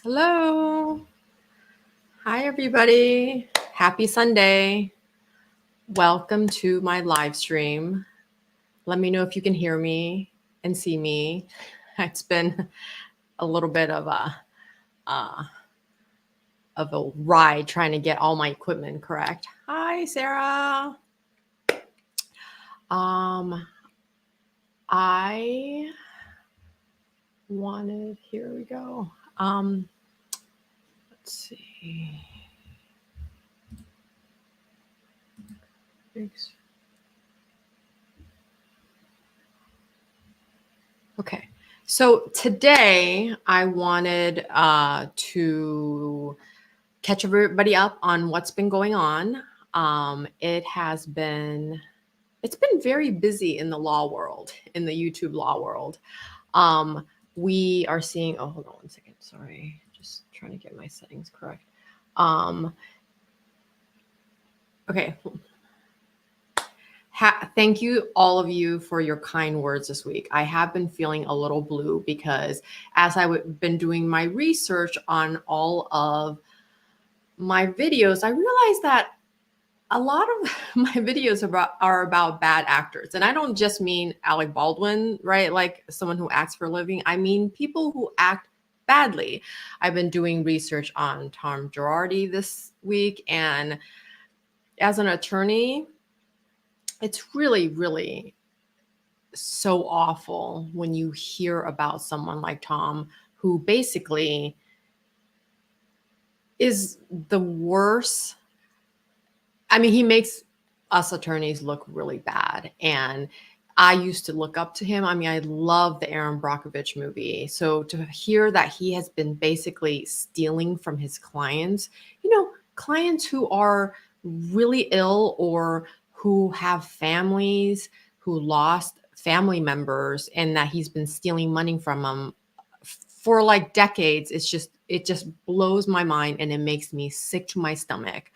Hello. Hi, everybody. Happy Sunday. Welcome to my live stream. Let me know if you can hear me and see me. It's been a little bit of a ride trying to get all my equipment correct. Hi, Sarah. I wanted, here we go. Let's see. Okay, so today I wanted to catch everybody up on what's been going on. It's been very busy in the law world, in the YouTube law world. We are seeing, oh, hold on one second. Sorry, just trying to get my settings correct. Okay. Thank you, all of you, for your kind words this week. I have been feeling a little blue because as I've been doing my research on all of my videos, I realized that a lot of my videos are about bad actors. And I don't just mean Alec Baldwin, right? Like someone who acts for a living. I mean people who act badly. I've been doing research on Tom Girardi this week. And as an attorney, it's really, really so awful when you hear about someone like Tom, who basically is the worst. I mean, he makes us attorneys look really bad. And I used to look up to him. I mean, I love the Aaron Brockovich movie. So to hear that he has been basically stealing from his clients, clients who are really ill or who have families who lost family members, and that he's been stealing money from them for like decades. It just blows my mind, and it makes me sick to my stomach.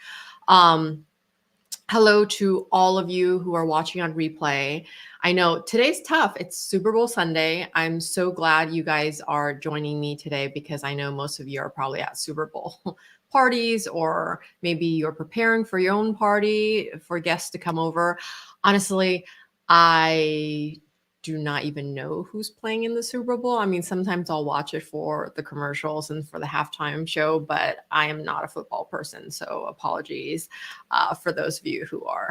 Hello to all of you who are watching on replay. I know today's tough. It's Super Bowl Sunday. I'm so glad you guys are joining me today because I know most of you are probably at Super Bowl parties, or maybe you're preparing for your own party for guests to come over. Honestly, I do not even know who's playing in the Super Bowl. I mean, sometimes I'll watch it for the commercials and for the halftime show, but I am not a football person. So apologies for those of you who are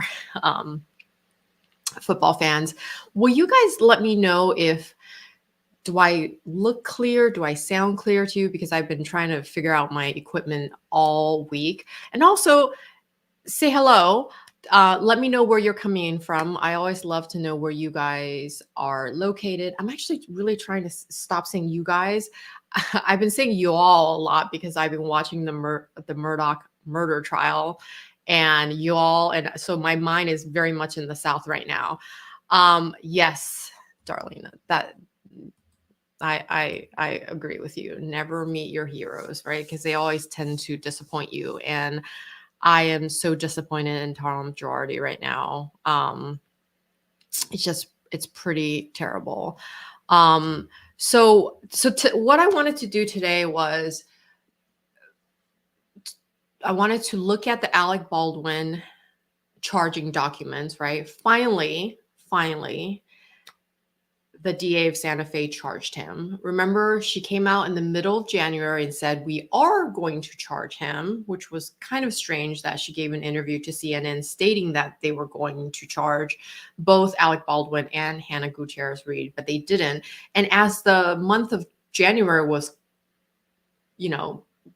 football fans. Will you guys let me know do I look clear? Do I sound clear to you? Because I've been trying to figure out my equipment all week. And also say hello. Let me know where you're coming in from. I always love to know where you guys are located. I'm actually really trying to stop saying you guys. I've been saying you all a lot because I've been watching the Murdaugh murder trial, and you all, and so my mind is very much in the South right now. Yes, Darlene, that I agree with you. Never meet your heroes, right? Because they always tend to disappoint you. And I am so disappointed in Tom Girardi right now. It's pretty terrible. So what I wanted to do today was I wanted to look at the Alec Baldwin charging documents, right? Finally, the DA of Santa Fe charged him. Remember, she came out in the middle of January and said, we are going to charge him, which was kind of strange that she gave an interview to CNN stating that they were going to charge both Alec Baldwin and Hannah Gutierrez-Reed, but they didn't. And as the month of January was,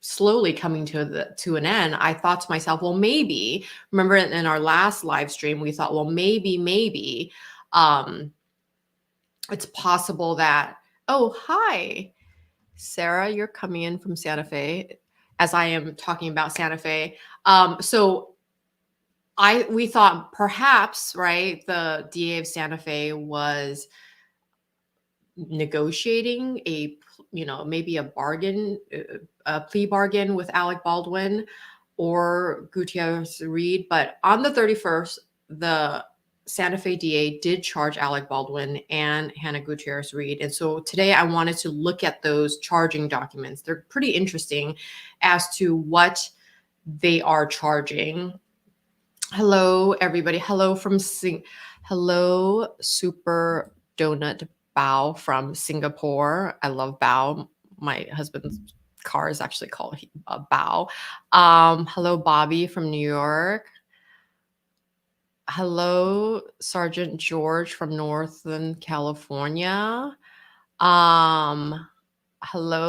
slowly coming to an end, I thought to myself, well, maybe, remember in our last live stream, we thought, well, maybe, it's possible that, oh, hi, Sarah, you're coming in from Santa Fe as I am talking about Santa Fe. So we thought perhaps, right, the DA of Santa Fe was negotiating maybe a plea bargain with Alec Baldwin or Gutierrez-Reed. But on the 31st, the Santa Fe DA did charge Alec Baldwin and Hannah Gutierrez Reed. And so today I wanted to look at those charging documents. They're pretty interesting as to what they are charging. Hello, everybody. Hello, Super Donut Bao from Singapore. I love Bao. My husband's car is actually called Bao. Hello, Bobby from New York. Hello, Sergeant George from Northern California. Hello,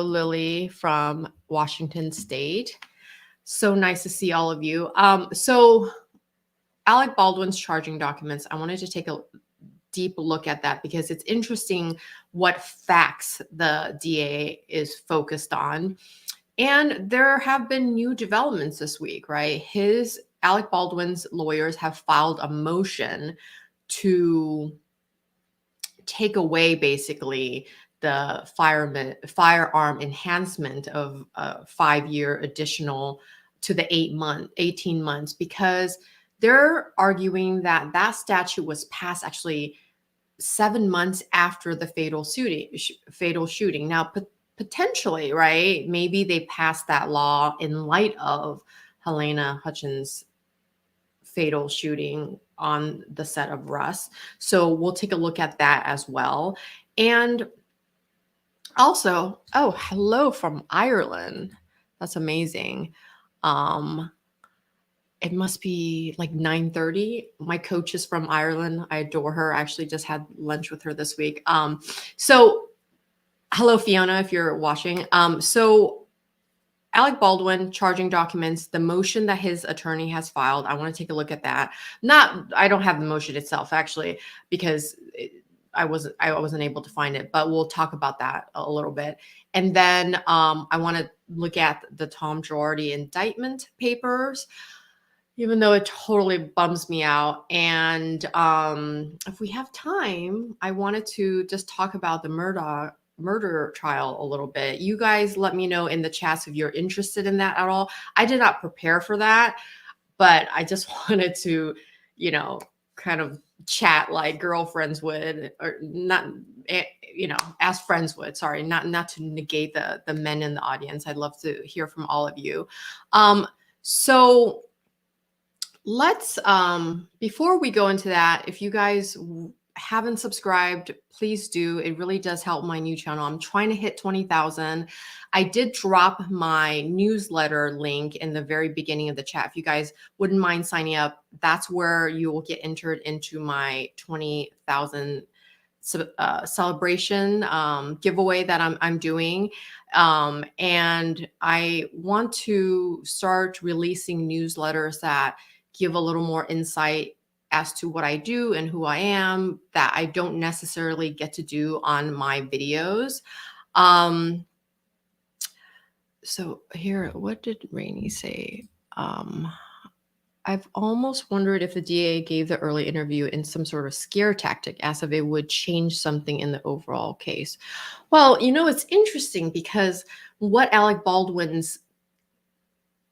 Lily from Washington State. So nice to see all of you. So Alec Baldwin's charging documents, I wanted to take a deep look at that because it's interesting what facts the DA is focused on. And there have been new developments this week, right? Alec Baldwin's lawyers have filed a motion to take away basically the firearm enhancement of 5-year additional to the 18 months, because they're arguing that that statute was passed actually 7 months after the fatal shooting. Now, potentially, right? Maybe they passed that law in light of Helena Hutchins' fatal shooting on the set of Rust. So we'll take a look at that as well. And also, oh, hello from Ireland. That's amazing. It must be like 9:30. My coach is from Ireland. I adore her. I actually just had lunch with her this week. So hello, Fiona, if you're watching. So Alec Baldwin charging documents, the motion that his attorney has filed. I want to take a look at that. I don't have the motion itself actually, because I wasn't able to find it, but we'll talk about that a little bit. And then I want to look at the Tom Girardi indictment papers, even though it totally bums me out. And if we have time, I wanted to just talk about the murder trial a little bit. You guys let me know in the chats if you're interested in that at all. I did not prepare for that, but I just wanted to, kind of chat like girlfriends would, or not, as friends would. Sorry, not to negate the men in the audience. I'd love to hear from all of you. So let's before we go into that, if you guys haven't subscribed, please do. It really does help my new channel. I'm trying to hit 20,000. I did drop my newsletter link in the very beginning of the chat. If you guys wouldn't mind signing up, that's where you will get entered into my 20,000 celebration giveaway that I'm doing. And I want to start releasing newsletters that give a little more insight as to what I do and who I am that I don't necessarily get to do on my videos. So here, what did Rainey say? I've almost wondered if the DA gave the early interview in some sort of scare tactic, as if it would change something in the overall case. Well, it's interesting because what Alec Baldwin's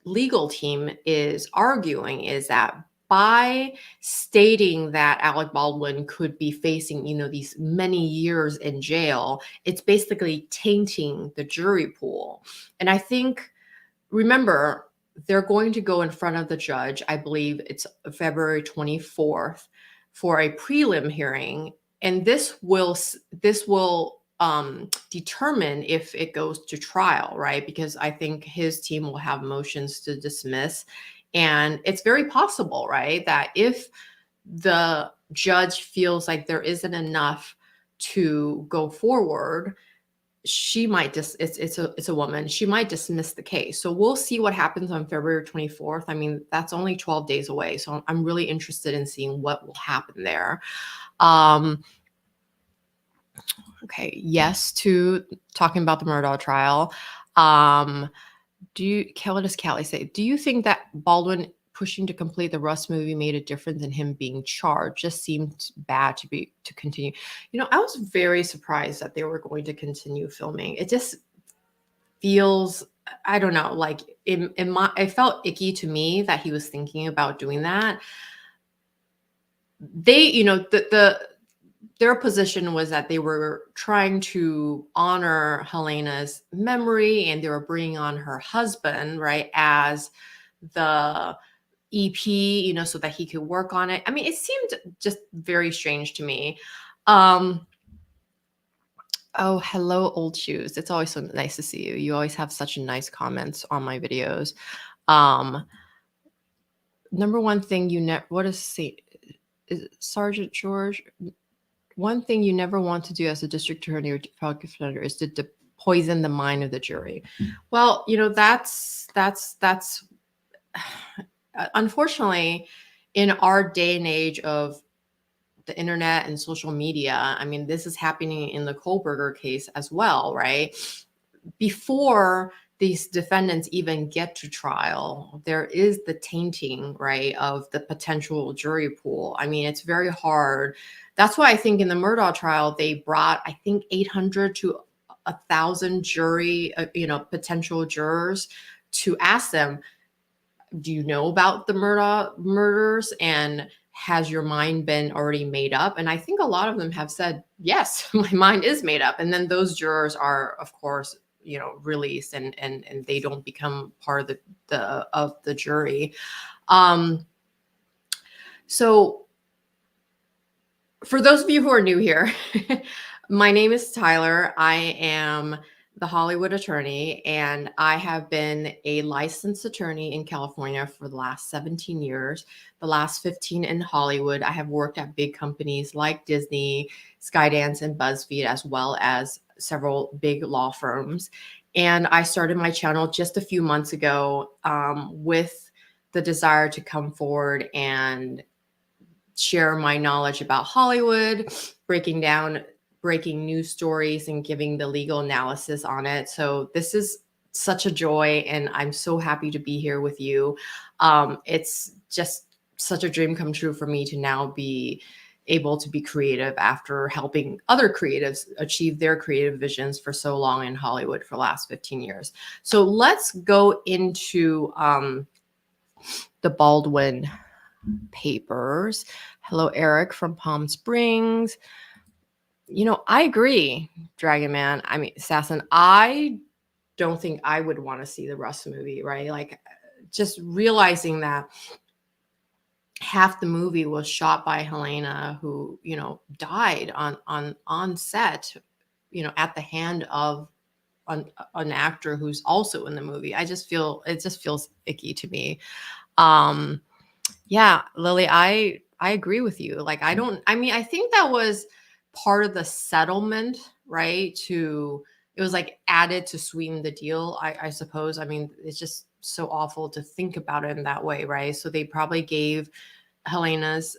legal team is arguing is that by stating that Alec Baldwin could be facing, these many years in jail, it's basically tainting the jury pool. And I think, remember, they're going to go in front of the judge. I believe it's February 24th for a prelim hearing. And this will determine if it goes to trial, right? Because I think his team will have motions to dismiss. And it's very possible, right, that if the judge feels like there isn't enough to go forward, she might it's a woman. She might dismiss the case. So we'll see what happens on February 24th. I mean, that's only 12 days away. So I'm really interested in seeing what will happen there. Okay, yes to talking about the Murdaugh trial. What does Callie say? Do you think that Baldwin pushing to complete the Rust movie made a difference in him being charged? Just seemed bad to continue. I was very surprised that they were going to continue filming. It just feels, I don't know, like it felt icky to me that he was thinking about doing that. they, their position was that they were trying to honor Helena's memory, and they were bringing on her husband, right, as the EP, so that he could work on it. I mean, it seemed just very strange to me. Oh, hello, old shoes. It's always so nice to see you. You always have such nice comments on my videos. Number one thing what is Sergeant George? One thing you never want to do as a district attorney or public defender is to poison the mind of the jury. Well, that's unfortunately, in our day and age of the internet and social media, I mean, this is happening in the Kohlberger case as well, right? Before these defendants even get to trial, there is the tainting, right, of the potential jury pool. I mean, it's very hard. That's why I think in the Murdaugh trial, they brought, I think, 800 to 1,000 jury, potential jurors to ask them, do you know about the Murdaugh murders? And has your mind been already made up? And I think a lot of them have said, yes, my mind is made up. And then those jurors are, of course, released, and they don't become part of the jury. So for those of you who are new here, my name is Tyler. I am the Hollywood attorney, and I have been a licensed attorney in California for the last 17 years, the last 15 in Hollywood. I have worked at big companies like Disney, Skydance, and BuzzFeed, as well as several big law firms. And I started my channel just a few months ago with the desire to come forward and share my knowledge about Hollywood, breaking down breaking news stories and giving the legal analysis on it. So this is such a joy, and I'm so happy to be here with you. It's just such a dream come true for me to now be able to be creative after helping other creatives achieve their creative visions for so long in Hollywood for the last 15 years. So let's go into the Baldwin papers. Hello, Eric from Palm Springs. I agree, Dragon Man. I mean, Assassin, I don't think I would want to see the Rust movie, right? Like, just realizing that half the movie was shot by Helena, who, died on set, at the hand of an actor who's also in the movie. It just feels icky to me. Yeah, Lily, I agree with you. Like, I think that was part of the settlement, right? It was like added to sweeten the deal, I suppose. I mean, it's just so awful to think about it in that way, right? So they probably gave Helena's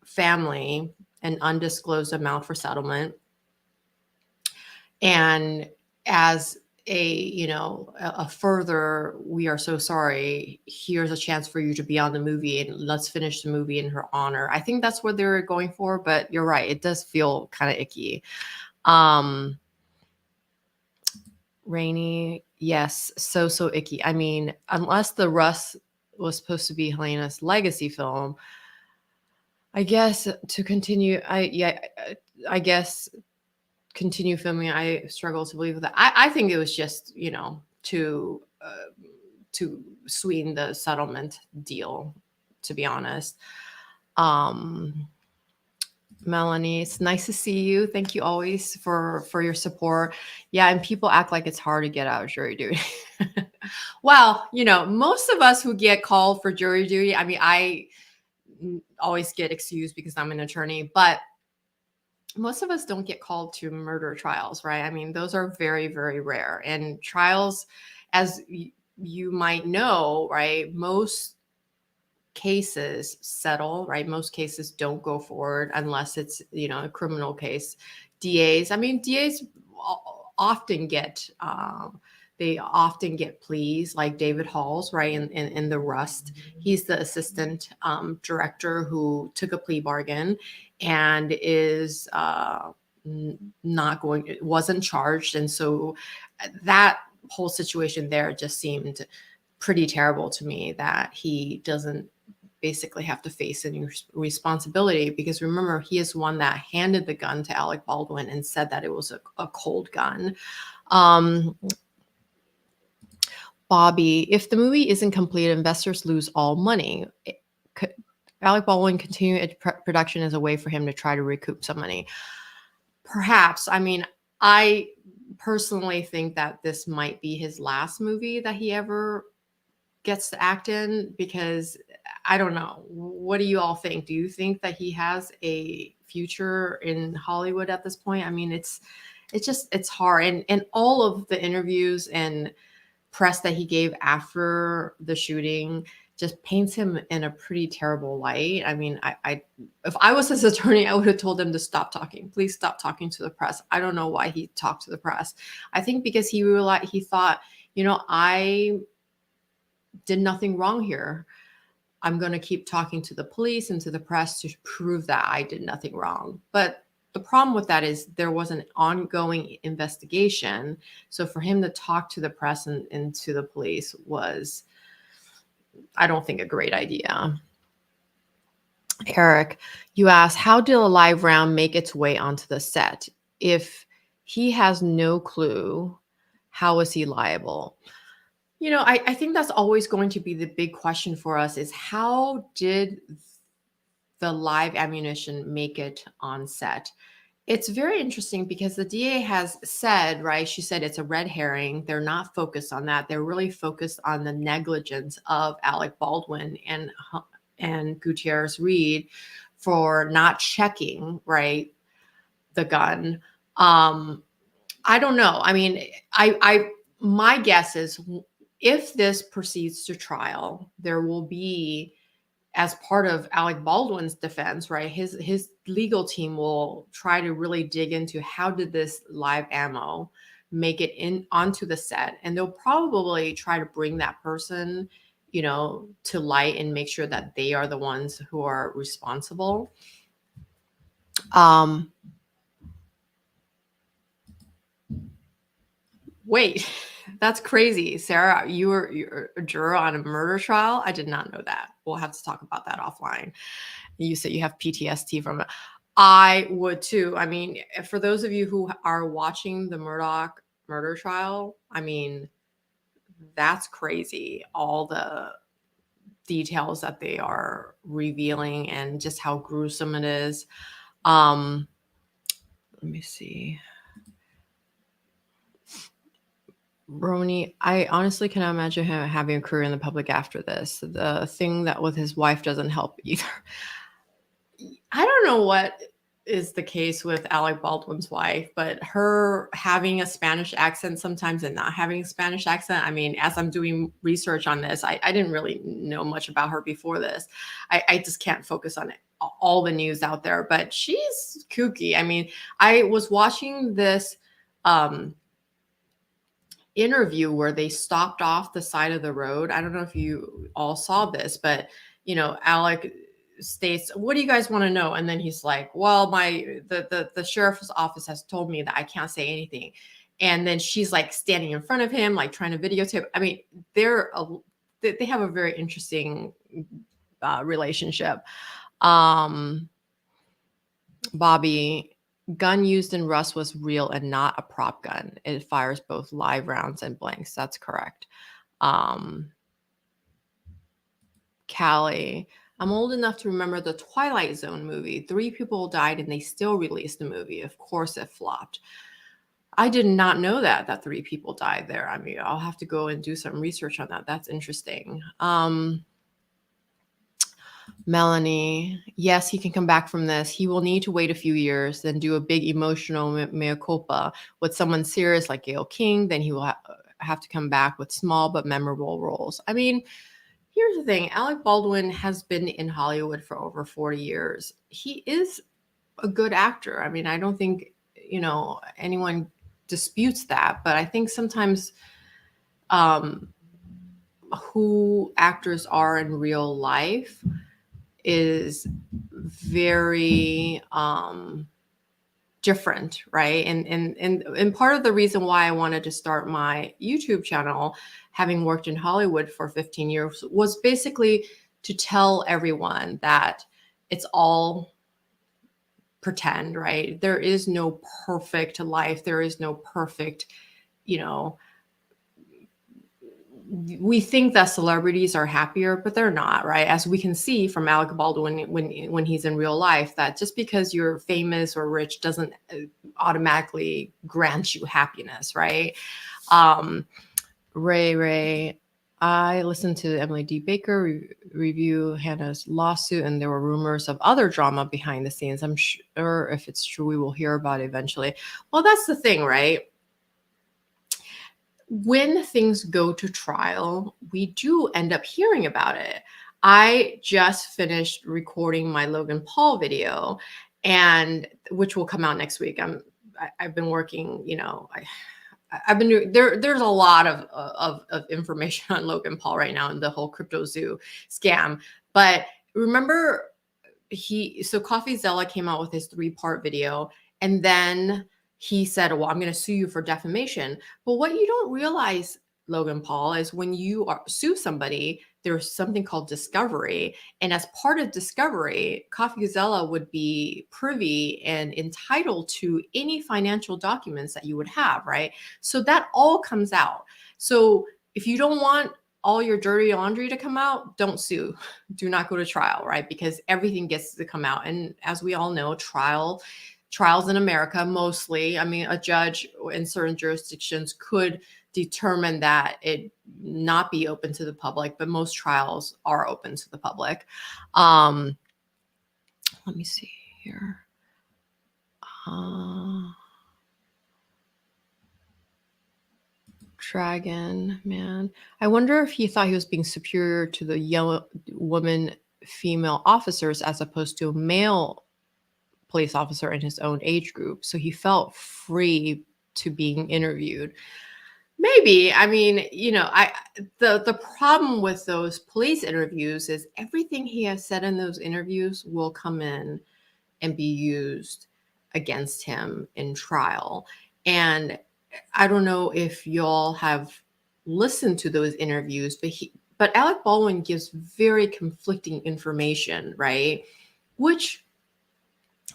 family an undisclosed amount for settlement. And as a further, we are so sorry, here's a chance for you to be on the movie, and let's finish the movie in her honor. I think that's what they're going for, but you're right, it does feel kind of icky. Rainy, yes, so icky. I mean, unless the Rust was supposed to be Helena's legacy film, I guess to continue, I guess continue filming, I struggle to believe that. I think it was just, to sweeten the settlement deal, to be honest. Melanie, it's nice to see you. Thank you always for your support. Yeah, and people act like it's hard to get out of jury duty. Well, most of us who get called for jury duty, I mean, I always get excused because I'm an attorney, but most of us don't get called to murder trials, right? I mean, those are very, very rare. And trials, as you might know, right, most cases settle, right? Most cases don't go forward unless it's, a criminal case. DAs often get, they often get pleas, like David Halls, right, in the Rust. He's the assistant director who took a plea bargain and is wasn't charged. And so that whole situation there just seemed pretty terrible to me, that he doesn't basically have to face any responsibility, because remember, he is one that handed the gun to Alec Baldwin and said that it was a cold gun. Bobby, if the movie isn't complete, investors lose all money. Alec Baldwin continue production as a way for him to try to recoup some money. Perhaps. I mean, I personally think that this might be his last movie that he ever gets to act in, because I don't know. What do you all think? Do you think that he has a future in Hollywood at this point? I mean, it's hard. And all of the interviews and press that he gave after the shooting just paints him in a pretty terrible light. I mean, I if I was his attorney, I would have told him to stop talking. Please stop talking to the press. I don't know why he talked to the press. I think because he thought, I did nothing wrong here. I'm going to keep talking to the police and to the press to prove that I did nothing wrong. But the problem with that is there was an ongoing investigation. So for him to talk to the press and to the police was, I don't think, a great idea. Eric, you asked, how did a live round make its way onto the set? If he has no clue, how is he liable? I think that's always going to be the big question for us, is how did the live ammunition make it on set? It's very interesting because the DA has said, right? She said it's a red herring. They're not focused on that. They're really focused on the negligence of Alec Baldwin and Gutierrez Reed for not checking, right, the gun. I don't know. I mean, my guess is if this proceeds to trial, there will be, as part of Alec Baldwin's defense, right, his legal team will try to really dig into how did this live ammo make it onto the set, and they'll probably try to bring that person, to light and make sure that they are the ones who are responsible. Wait, that's crazy. Sarah, you're a juror on a murder trial? I did not know that. We'll have to talk about that offline. You said you have PTSD from it. I would too. I mean, for those of you who are watching the Murdaugh murder trial, I mean, that's crazy. All the details that they are revealing and just how gruesome it is. Let me see. Roni, I honestly cannot imagine him having a career in the public after this. The thing that with his wife doesn't help either. I don't know what is the case with Alec Baldwin's wife, but her having a Spanish accent sometimes and not having a Spanish accent. I mean, as I'm doing research on this, I didn't really know much about her before this. I just can't focus on all the news out there, but she's kooky. I mean, I was watching this interview where they stopped off the side of the road. I don't know if you all saw this, but Alec states, what do you guys want to know? And then he's like, well, the sheriff's office has told me that I can't say anything. And then she's like standing in front of him, like trying to videotape. I mean, they have a very interesting relationship. Bobby, gun used in Rust was real and not a prop gun. It fires both live rounds and blanks. That's correct. Callie, I'm old enough to remember the Twilight Zone movie. 3 people died and they still released the movie. Of course it flopped. I did not know that 3 people died there. I mean, I'll have to go and do some research on that. That's interesting. Melanie, yes, he can come back from this. He will need to wait a few years, then do a big emotional mea culpa with someone serious like Gayle King. Then he will have to come back with small but memorable roles. I mean, here's the thing. Alec Baldwin has been in Hollywood for over 40 years. He is a good actor. I mean, I don't think, anyone disputes that. But I think sometimes who actors are in real life is very different, right? And part of the reason why I wanted to start my YouTube channel, having worked in Hollywood for 15 years, was basically to tell everyone that it's all pretend, right? There is no perfect life. There is no perfect, you know, we think that celebrities are happier, but they're not, right? As we can see from Alec Baldwin when he's in real life, that just because you're famous or rich doesn't automatically grant you happiness, right? Ray, I listened to Emily D. Baker review Hannah's lawsuit, and there were rumors of other drama behind the scenes. I'm sure if it's true, we will hear about it eventually. Well, that's the thing, right? When things go to trial, we do end up hearing about it. I just finished recording my Logan Paul video, and which will come out next week. I've been working, I've been doing there's a lot of information on Logan Paul right now and the whole crypto zoo scam. But remember, CoffeeZilla came out with his 3-part video, and then he said, well, I'm going to sue you for defamation. But what you don't realize, Logan Paul, is when you sue somebody, there's something called discovery. And as part of discovery, CoffeeZilla would be privy and entitled to any financial documents that you would have, right? So that all comes out. So if you don't want all your dirty laundry to come out, don't sue. Do not go to trial, right? Because everything gets to come out. And as we all know, trials in America, mostly, I mean, a judge in certain jurisdictions could determine that it not be open to the public, but most trials are open to the public. Let me see here. Dragon man. I wonder if he thought he was being superior to the young woman female officers as opposed to a male police officer in his own age group. So he felt free to being interviewed. Maybe. I mean, the problem with those police interviews is everything he has said in those interviews will come in and be used against him in trial. And I don't know if y'all have listened to those interviews, but Alec Baldwin gives very conflicting information, right? Which,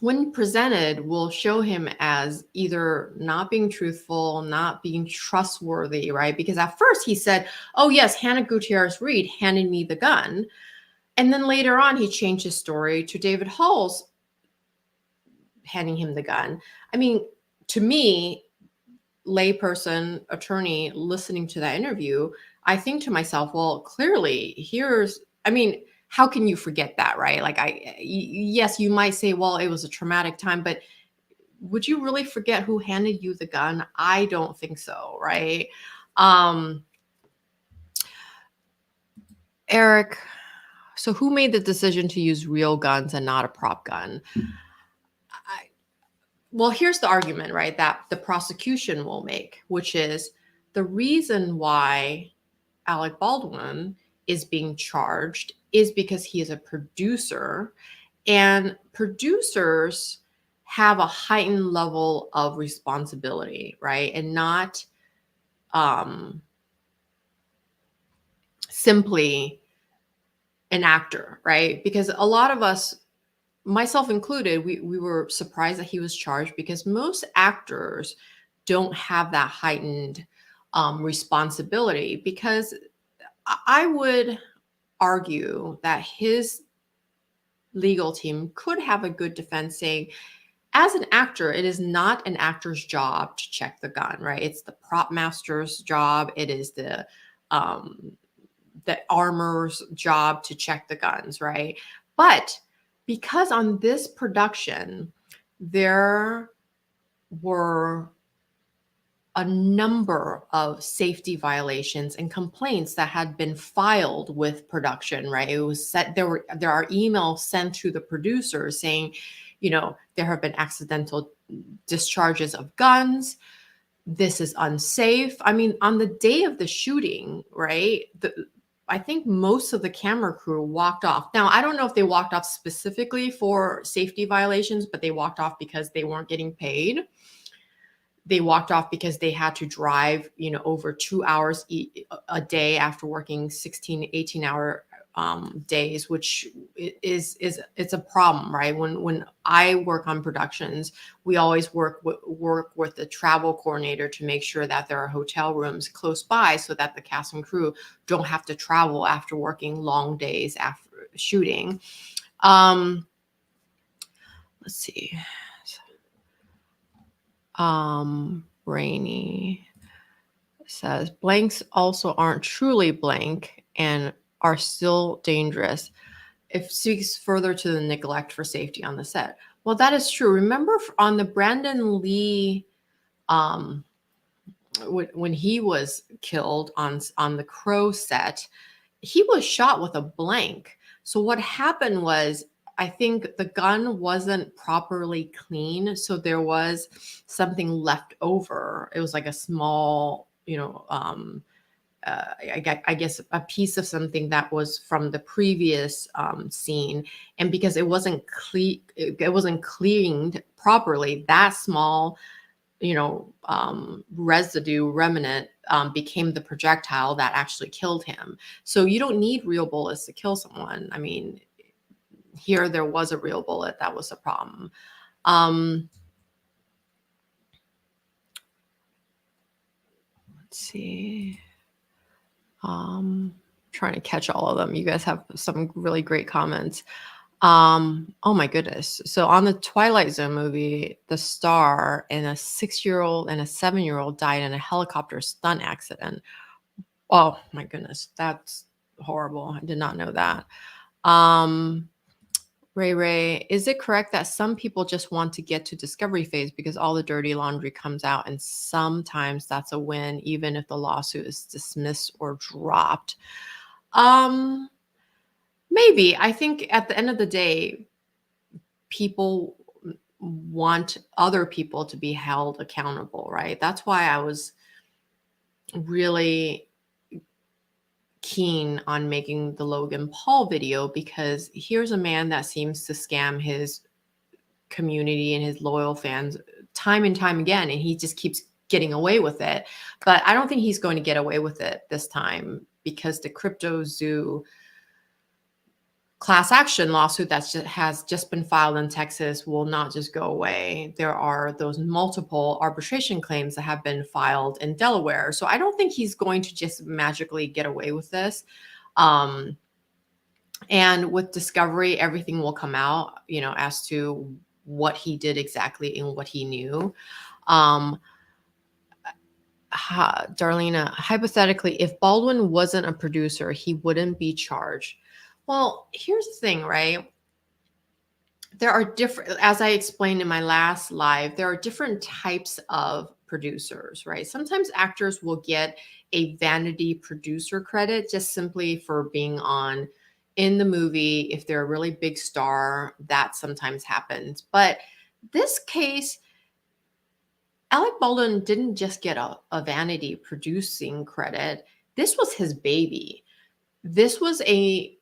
when presented, will show him as either not being truthful, not being trustworthy, right? Because at first he said, oh yes, Hannah Gutierrez Reed handed me the gun. And then later on, he changed his story to David Hall's handing him the gun. I mean, to me, layperson, attorney, listening to that interview, I think to myself, well, clearly how can you forget that, right? Like, yes, you might say, well, it was a traumatic time, but would you really forget who handed you the gun? I don't think so, right? Eric, so who made the decision to use real guns and not a prop gun? Well, here's the argument, right, that the prosecution will make, which is the reason why Alec Baldwin is being charged is because he is a producer, and producers have a heightened level of responsibility, right? And not simply an actor, right? Because a lot of us, myself included, we were surprised that he was charged because most actors don't have that heightened responsibility. Because I would argue that his legal team could have a good defense saying, as an actor, it is not an actor's job to check the gun, right? It's the prop master's job. It is the armor's job to check the guns, right? But because on this production, there were a number of safety violations and complaints that had been filed with production, right? It was set, there are emails sent to the producers saying, there have been accidental discharges of guns. This is unsafe. I mean, on the day of the shooting, right? I think most of the camera crew walked off. Now, I don't know if they walked off specifically for safety violations, but they walked off because they weren't getting paid. They walked off because they had to drive, over 2 hours a day after working 16, 18-hour days, which is it's a problem, right? When I work on productions, we always work with the travel coordinator to make sure that there are hotel rooms close by so that the cast and crew don't have to travel after working long days after shooting. Let's see. Rainy says blanks also aren't truly blank and are still dangerous if speaks further to the neglect for safety on the set. Well, that is true. Remember on the Brandon Lee, when he was killed on the Crow set, he was shot with a blank. So what happened was, I think the gun wasn't properly clean, so there was something left over. It was like a small, I guess a piece of something that was from the previous scene, and because it wasn't cleaned properly, that small, residue remnant became the projectile that actually killed him. So you don't need real bullets to kill someone. I mean, here there was a real bullet that was a problem. Let's see. Trying to catch all of them. You guys have some really great comments. Oh my goodness. So on the Twilight Zone movie, the star and a 6-year-old and a 7-year-old died in a helicopter stunt accident. Oh my goodness. That's horrible. I did not know that. Ray, is it correct that some people just want to get to discovery phase because all the dirty laundry comes out, and sometimes that's a win, even if the lawsuit is dismissed or dropped? Maybe. I think at the end of the day, people want other people to be held accountable, right? That's why I was really keen on making the Logan Paul video, because here's a man that seems to scam his community and his loyal fans time and time again, and he just keeps getting away with it. But I don't think he's going to get away with it this time, because the Crypto Zoo class action lawsuit that has just been filed in Texas will not just go away. There are those multiple arbitration claims that have been filed in Delaware. So I don't think he's going to just magically get away with this. And with discovery, everything will come out, as to what he did exactly and what he knew. Darlena, hypothetically, if Baldwin wasn't a producer, he wouldn't be charged. Well, here's the thing, right? There are different, as I explained in my last live, there are different types of producers, right? Sometimes actors will get a vanity producer credit just simply for being on in the movie. If they're a really big star, that sometimes happens. But this case, Alec Baldwin didn't just get a vanity producing credit. This was his baby. This was a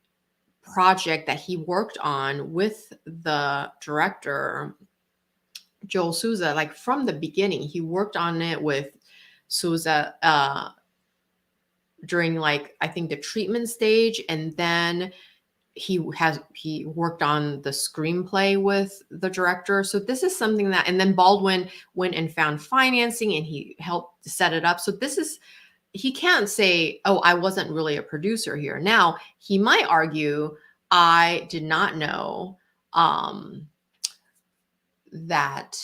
project that he worked on with the director, Joel Souza. Like from the beginning, he worked on it with Souza during, like, I think the treatment stage. And then he worked on the screenplay with the director. So this is something that, and then Baldwin went and found financing and he helped set it up. So he can't say, oh, I wasn't really a producer here. Now, he might argue, I did not know that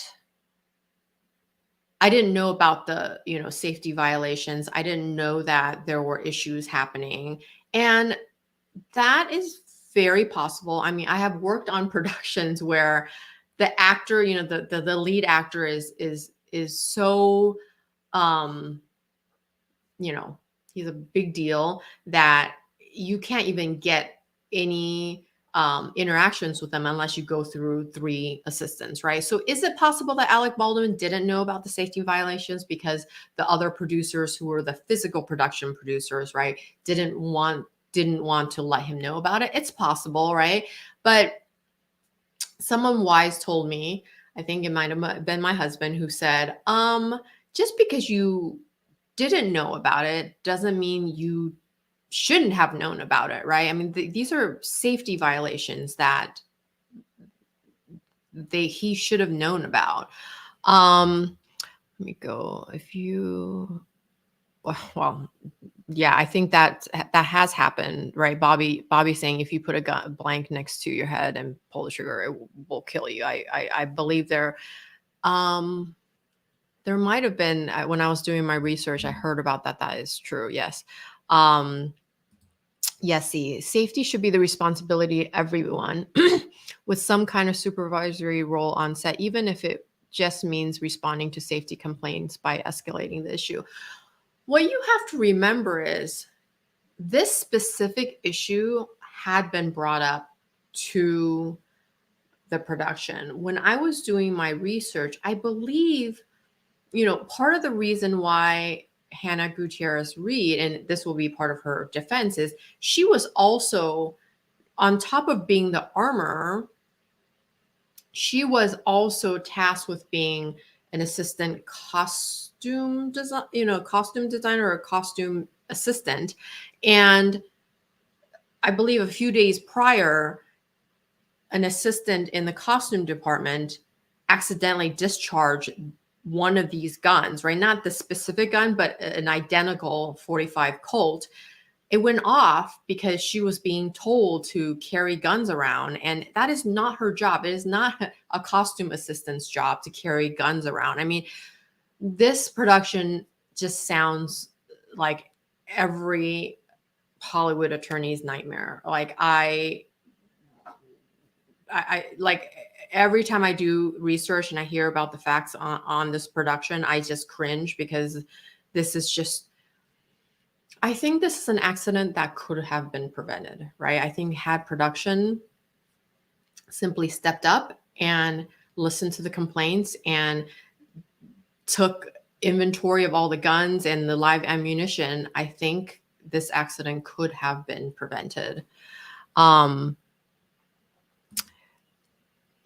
I didn't know about the, safety violations. I didn't know that there were issues happening. And that is very possible. I mean, I have worked on productions where the actor, the lead actor is so, he's a big deal that you can't even get any interactions with them unless you go through 3 assistants, right? So is it possible that Alec Baldwin didn't know about the safety violations because the other producers, who were the physical production producers, right, didn't want to let him know about it? It's possible, right? But someone wise told me, I think it might have been my husband, who said, just because you didn't know about it doesn't mean you shouldn't have known about it, right? I mean, these are safety violations that he should have known about. Let me go. If you, well, yeah, I think that has happened, right? Bobby saying if you put a gun blank next to your head and pull the trigger, it will kill you. I believe there might have been, when I was doing my research, I heard about that. That is true. Yes. Yes, see, safety should be the responsibility of everyone with some kind of supervisory role on set, even if it just means responding to safety complaints by escalating the issue. What you have to remember is this specific issue had been brought up to the production. When I was doing my research, I believe, part of the reason why Hannah Gutierrez Reed, and this will be part of her defense, is she was also, on top of being the armorer, she was also tasked with being an assistant costume designer or costume assistant. And I believe a few days prior, an assistant in the costume department accidentally discharged one of these guns, right? Not the specific gun, but an identical .45 Colt. It went off because she was being told to carry guns around, and that is not her job. It is not a costume assistant's job to carry guns around. I mean, this production just sounds like every Hollywood attorney's nightmare. Like I like every time I do research and I hear about the facts on this production, I just cringe, because this is just, I think this is an accident that could have been prevented, right? I think had production simply stepped up and listened to the complaints and took inventory of all the guns and the live ammunition, I think this accident could have been prevented.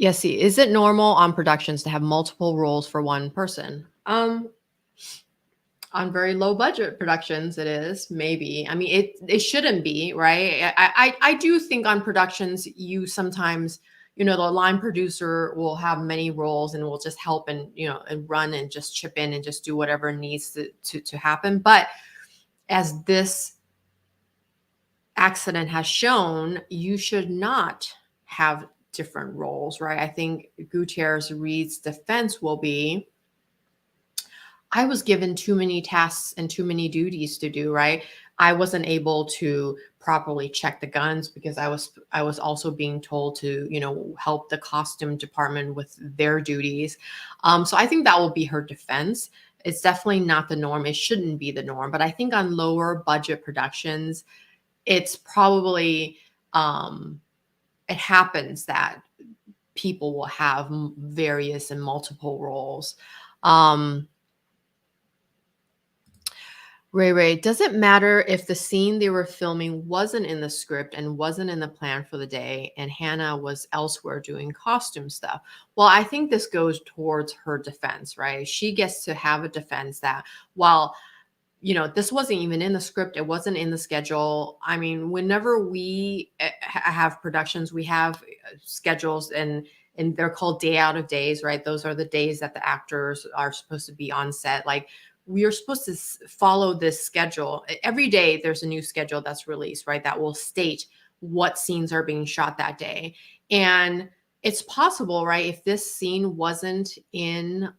Yes, see, is it normal on productions to have multiple roles for one person? On very low budget productions, it is, maybe. I mean, it shouldn't be, right? I do think on productions, you sometimes, the line producer will have many roles and will just help and, and run and just chip in and just do whatever needs to happen. But as this accident has shown, you should not have different roles, right? I think Gutierrez Reed's defense will be, I was given too many tasks and too many duties to do, right? I wasn't able to properly check the guns because I was also being told to, help the costume department with their duties. So I think that will be her defense. It's definitely not the norm. It shouldn't be the norm. But I think on lower budget productions, it's probably, it happens that people will have various and multiple roles. Ray, does it matter if the scene they were filming wasn't in the script and wasn't in the plan for the day and Hannah was elsewhere doing costume stuff? Well, I think this goes towards her defense, right? She gets to have a defense that, while, this wasn't even in the script, it wasn't in the schedule. I mean, whenever we have productions, we have schedules, and they're called day out of days, right? Those are the days that the actors are supposed to be on set. Like, we are supposed to follow this schedule. Every day there's a new schedule that's released, right? That will state what scenes are being shot that day. And it's possible, right? If this scene wasn't in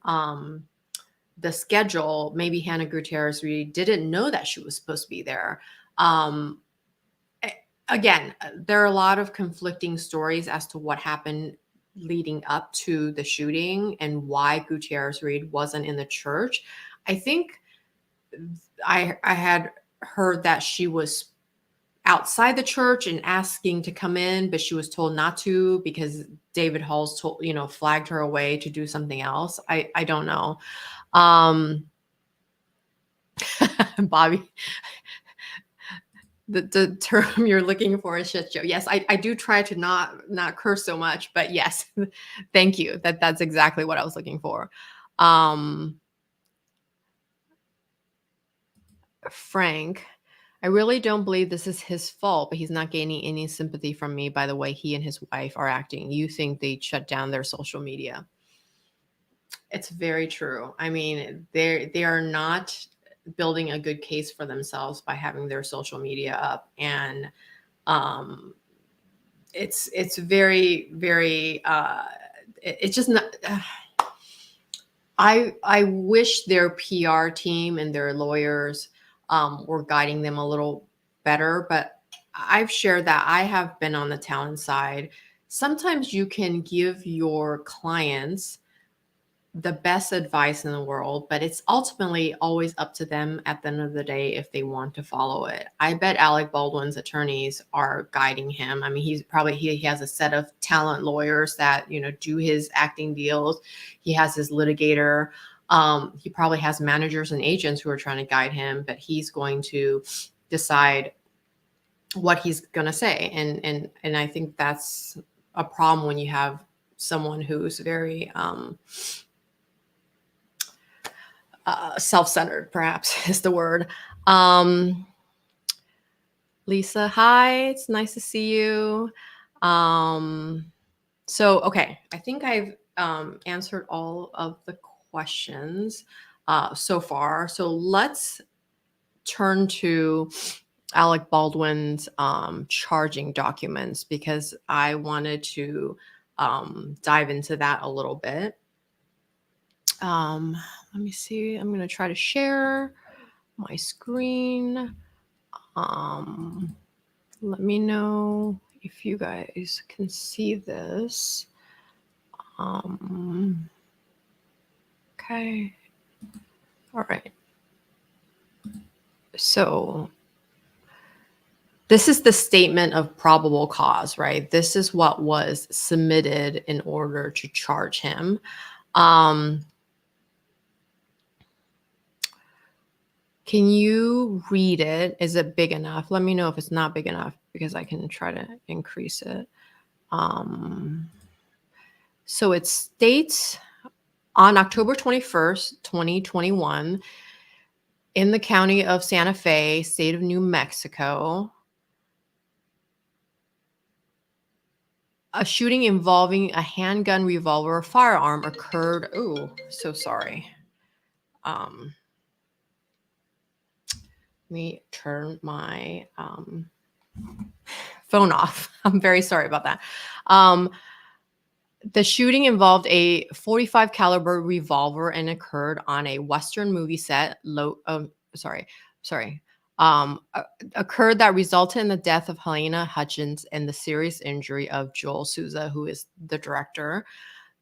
the schedule, maybe Hannah Gutierrez Reed didn't know that she was supposed to be there. Again, there are a lot of conflicting stories as to what happened leading up to the shooting and why Gutierrez Reed wasn't in the church. I think I had heard that she was outside the church and asking to come in, but she was told not to because David Halls flagged her away to do something else. I don't know. Bobby, the term you're looking for is shit show. Yes, I do try to not curse so much, but yes, thank you. That's exactly what I was looking for. Frank, I really don't believe this is his fault, but he's not gaining any sympathy from me by the way he and his wife are acting. You think they'd shut down their social media? It's very true. I mean, they are not building a good case for themselves by having their social media up, and um, it's very very. It's just not. I wish their PR team and their lawyers were guiding them a little better, but I've shared that I have been on the talent side. Sometimes you can give your clients the best advice in the world, but it's ultimately always up to them at the end of the day if they want to follow it. I bet Alec Baldwin's attorneys are guiding him. I mean, he has a set of talent lawyers that, do his acting deals. He has his litigator. He probably has managers and agents who are trying to guide him, but he's going to decide what he's going to say. And I think that's a problem when you have someone who's very self-centered, perhaps is the word. Lisa, hi, it's nice to see you. Okay, I think I've answered all of the questions so far. So let's turn to Alec Baldwin's charging documents, because I wanted to dive into that a little bit. Let me see. I'm going to try to share my screen. Let me know if you guys can see this. Okay. All right. So this is the statement of probable cause, right? This is what was submitted in order to charge him. Can you read it? Is it big enough? Let me know if it's not big enough, because I can try to increase it. So it states, on October 21st, 2021, in the county of Santa Fe, state of New Mexico, a shooting involving a handgun, revolver, or firearm occurred. Oh, so sorry. Let me turn my phone off. I'm very sorry about that. The shooting involved a .45 caliber revolver and occurred on a Western movie set. Occurred that resulted in the death of Helena Hutchins and the serious injury of Joel Souza, who is the director.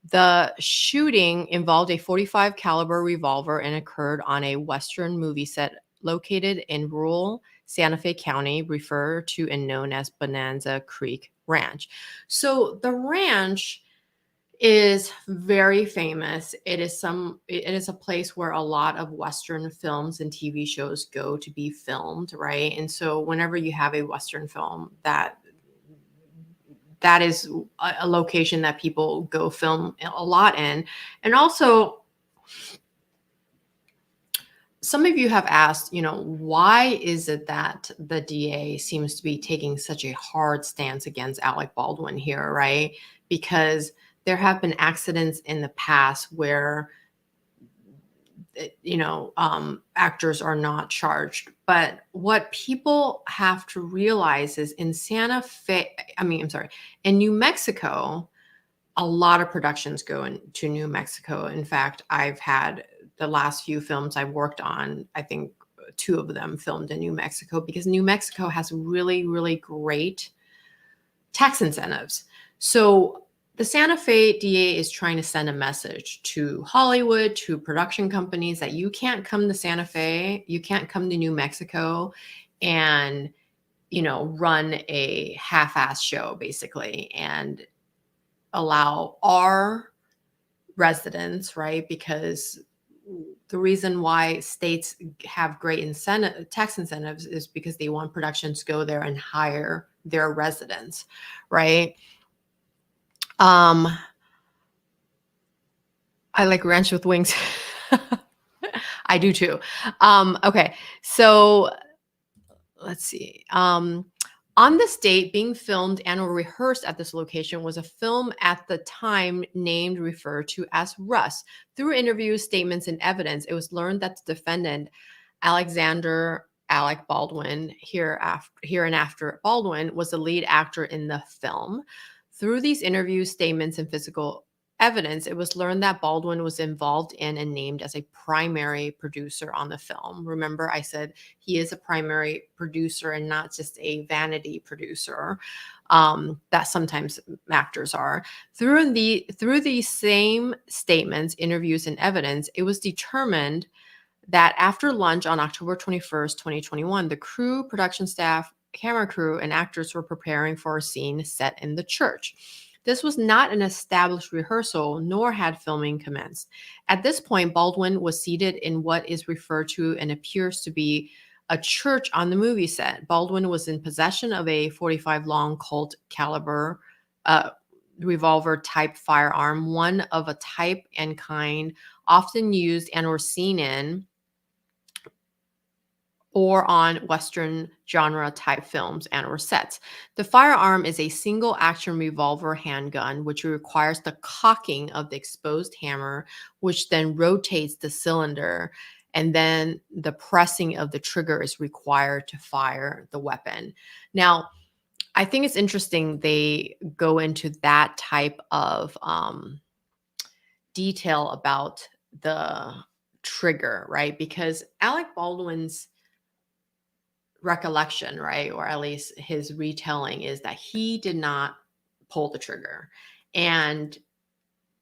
The shooting involved a .45 caliber revolver and occurred on a Western movie set located in rural Santa Fe County, referred to and known as Bonanza Creek Ranch. So the ranch is very famous. It is a place where a lot of Western films and TV shows go to be filmed, right? And so whenever you have a Western film, that is a location that people go film a lot in. And also, some of you have asked, why is it that the DA seems to be taking such a hard stance against Alec Baldwin here, right? Because there have been accidents in the past where, actors are not charged. But what people have to realize is in New Mexico, a lot of productions go into New Mexico. In fact, I've had the last few films I've worked on, I think 2 of them filmed in New Mexico, because New Mexico has really, really great tax incentives. So the Santa Fe DA is trying to send a message to Hollywood, to production companies, that you can't come to Santa Fe, you can't come to New Mexico and, run a half-ass show, basically, and allow our residents, right? Because the reason why states have great tax incentives is because they want productions to go there and hire their residents, right? I like ranch with wings. I do too. Okay, so let's see. On this date, being filmed and or rehearsed at this location was a film at the time named referred to as Russ. Through interviews, statements, and evidence, it was learned that the defendant, Alec Baldwin, hereinafter Baldwin, was the lead actor in the film. Through these interviews, statements, and physical evidence, it was learned that Baldwin was involved in and named as a primary producer on the film. Remember, I said he is a primary producer and not just a vanity producer, that sometimes actors are. Through these same statements, interviews, and evidence, it was determined that after lunch on October 21st, 2021, the crew, production staff, camera crew, and actors were preparing for a scene set in the church. This was not an established rehearsal, nor had filming commenced. At this point, Baldwin was seated in what is referred to and appears to be a church on the movie set. Baldwin was in possession of a .45 long Colt caliber revolver type firearm, one of a type and kind often used and or seen in or on Western genre type films and or sets. The firearm is a single action revolver handgun, which requires the cocking of the exposed hammer, which then rotates the cylinder, and then the pressing of the trigger is required to fire the weapon. Now, I think it's interesting they go into that type of detail about the trigger, right? Because Alec Baldwin's recollection, right, or at least his retelling, is that he did not pull the trigger. And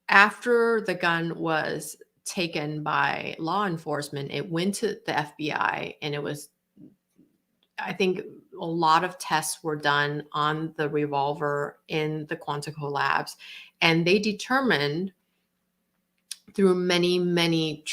after the gun was taken by law enforcement, it went to the FBI, and it was, I think, a lot of tests were done on the revolver in the Quantico labs, and they determined through many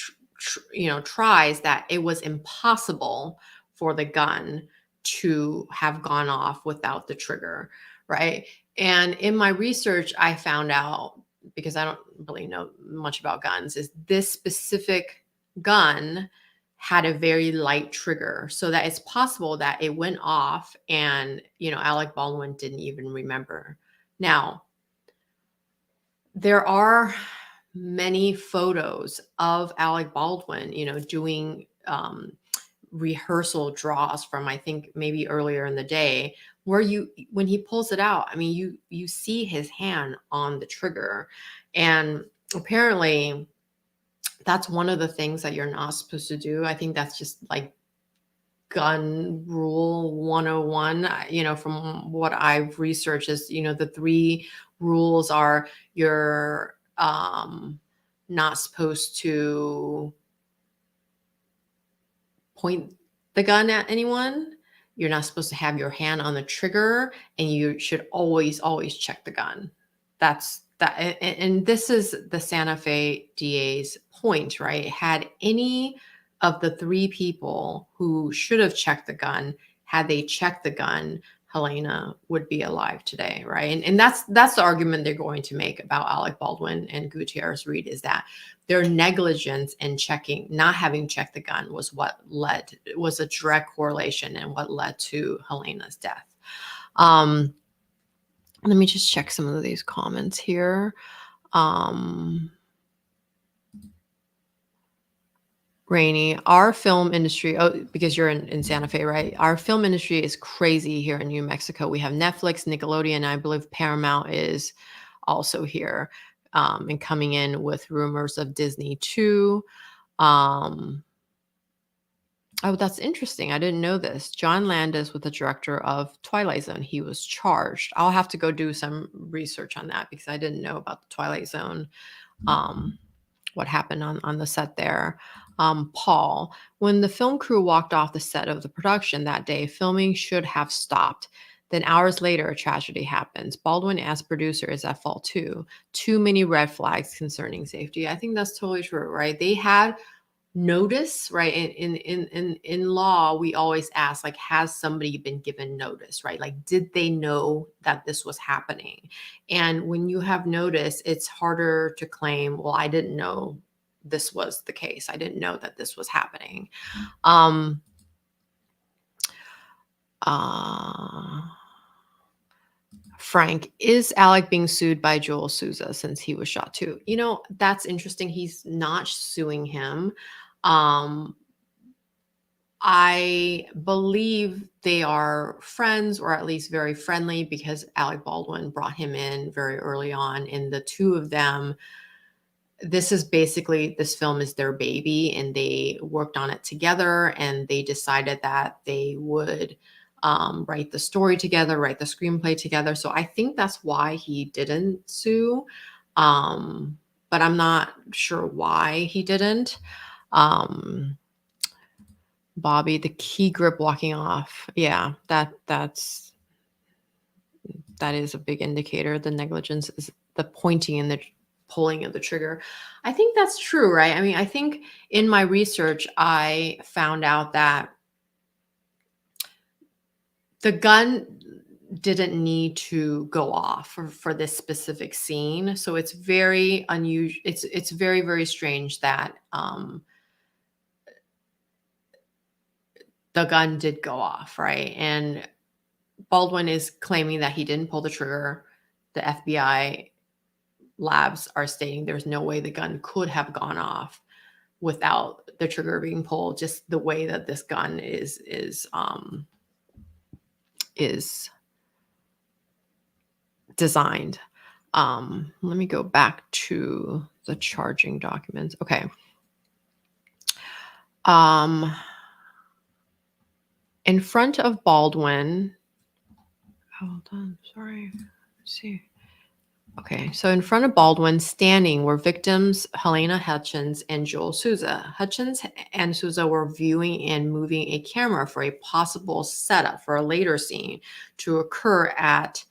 tries that it was impossible for the gun to have gone off without the trigger, right? And in my research, I found out, because I don't really know much about guns, is this specific gun had a very light trigger, so that it's possible that it went off and, Alec Baldwin didn't even remember. Now, there are many photos of Alec Baldwin, doing rehearsal draws from, I think, maybe earlier in the day, where when he pulls it out, I mean, you see his hand on the trigger. And apparently that's one of the things that you're not supposed to do. I think that's just like gun rule 101, from what I've researched, is, the 3 rules are: you're not supposed to point the gun at anyone, you're not supposed to have your hand on the trigger, and you should always check the gun. That's that. And this is the Santa Fe DA's point, right? Had any of the 3 people who should have checked the gun, had they checked the gun, Helena would be alive today, right? And that's the argument they're going to make about Alec Baldwin and Gutierrez Reed, is that their negligence in not having checked the gun was a direct correlation and what led to Helena's death. Let me just check some of these comments here. Rainy, our film industry, because you're in Santa Fe, right? Our film industry is crazy here in New Mexico. We have Netflix, Nickelodeon, and I believe Paramount is also here, and coming in with rumors of Disney too. Oh, that's interesting. I didn't know this. John Landis was the director of Twilight Zone. He was charged. I'll have to go do some research on that, because I didn't know about the Twilight Zone, what happened on the set there. Paul, when the film crew walked off the set of the production that day, filming should have stopped. Then hours later, a tragedy happens. Baldwin, as producer, is at fault too. Too many red flags concerning safety. I think that's totally true, right? They had notice, right? In law, we always ask, like, has somebody been given notice, right? Like, did they know that this was happening? And when you have notice, it's harder to claim, well, I didn't know this was the case. I didn't know that this was happening. Frank, is Alec being sued by Joel Souza since he was shot too? That's interesting. He's not suing him. Um, I believe they are friends, or at least very friendly, because Alec Baldwin brought him in very early on, and the two of them, this film is their baby, and they worked on it together, and they decided that they would write the story together, write the screenplay together. So I think that's why he didn't sue. But I'm not sure why he didn't. Bobby, the key grip walking off. Yeah, that is a big indicator. The negligence is the pointing and the pulling of the trigger. I think that's true, right? I mean, I think in my research, I found out that the gun didn't need to go off for this specific scene. So it's very unusual. It's very, very strange that the gun did go off, right? And Baldwin is claiming that he didn't pull the trigger. The FBI labs are stating there's no way the gun could have gone off without the trigger being pulled, just the way that this gun is designed. Let me go back to the charging documents. Okay. In front of Baldwin, hold on, sorry. Let's see. Okay, so in front of Baldwin, standing were victims Helena Hutchins and Joel Souza. Hutchins and Souza were viewing and moving a camera for a possible setup for a later scene to occur at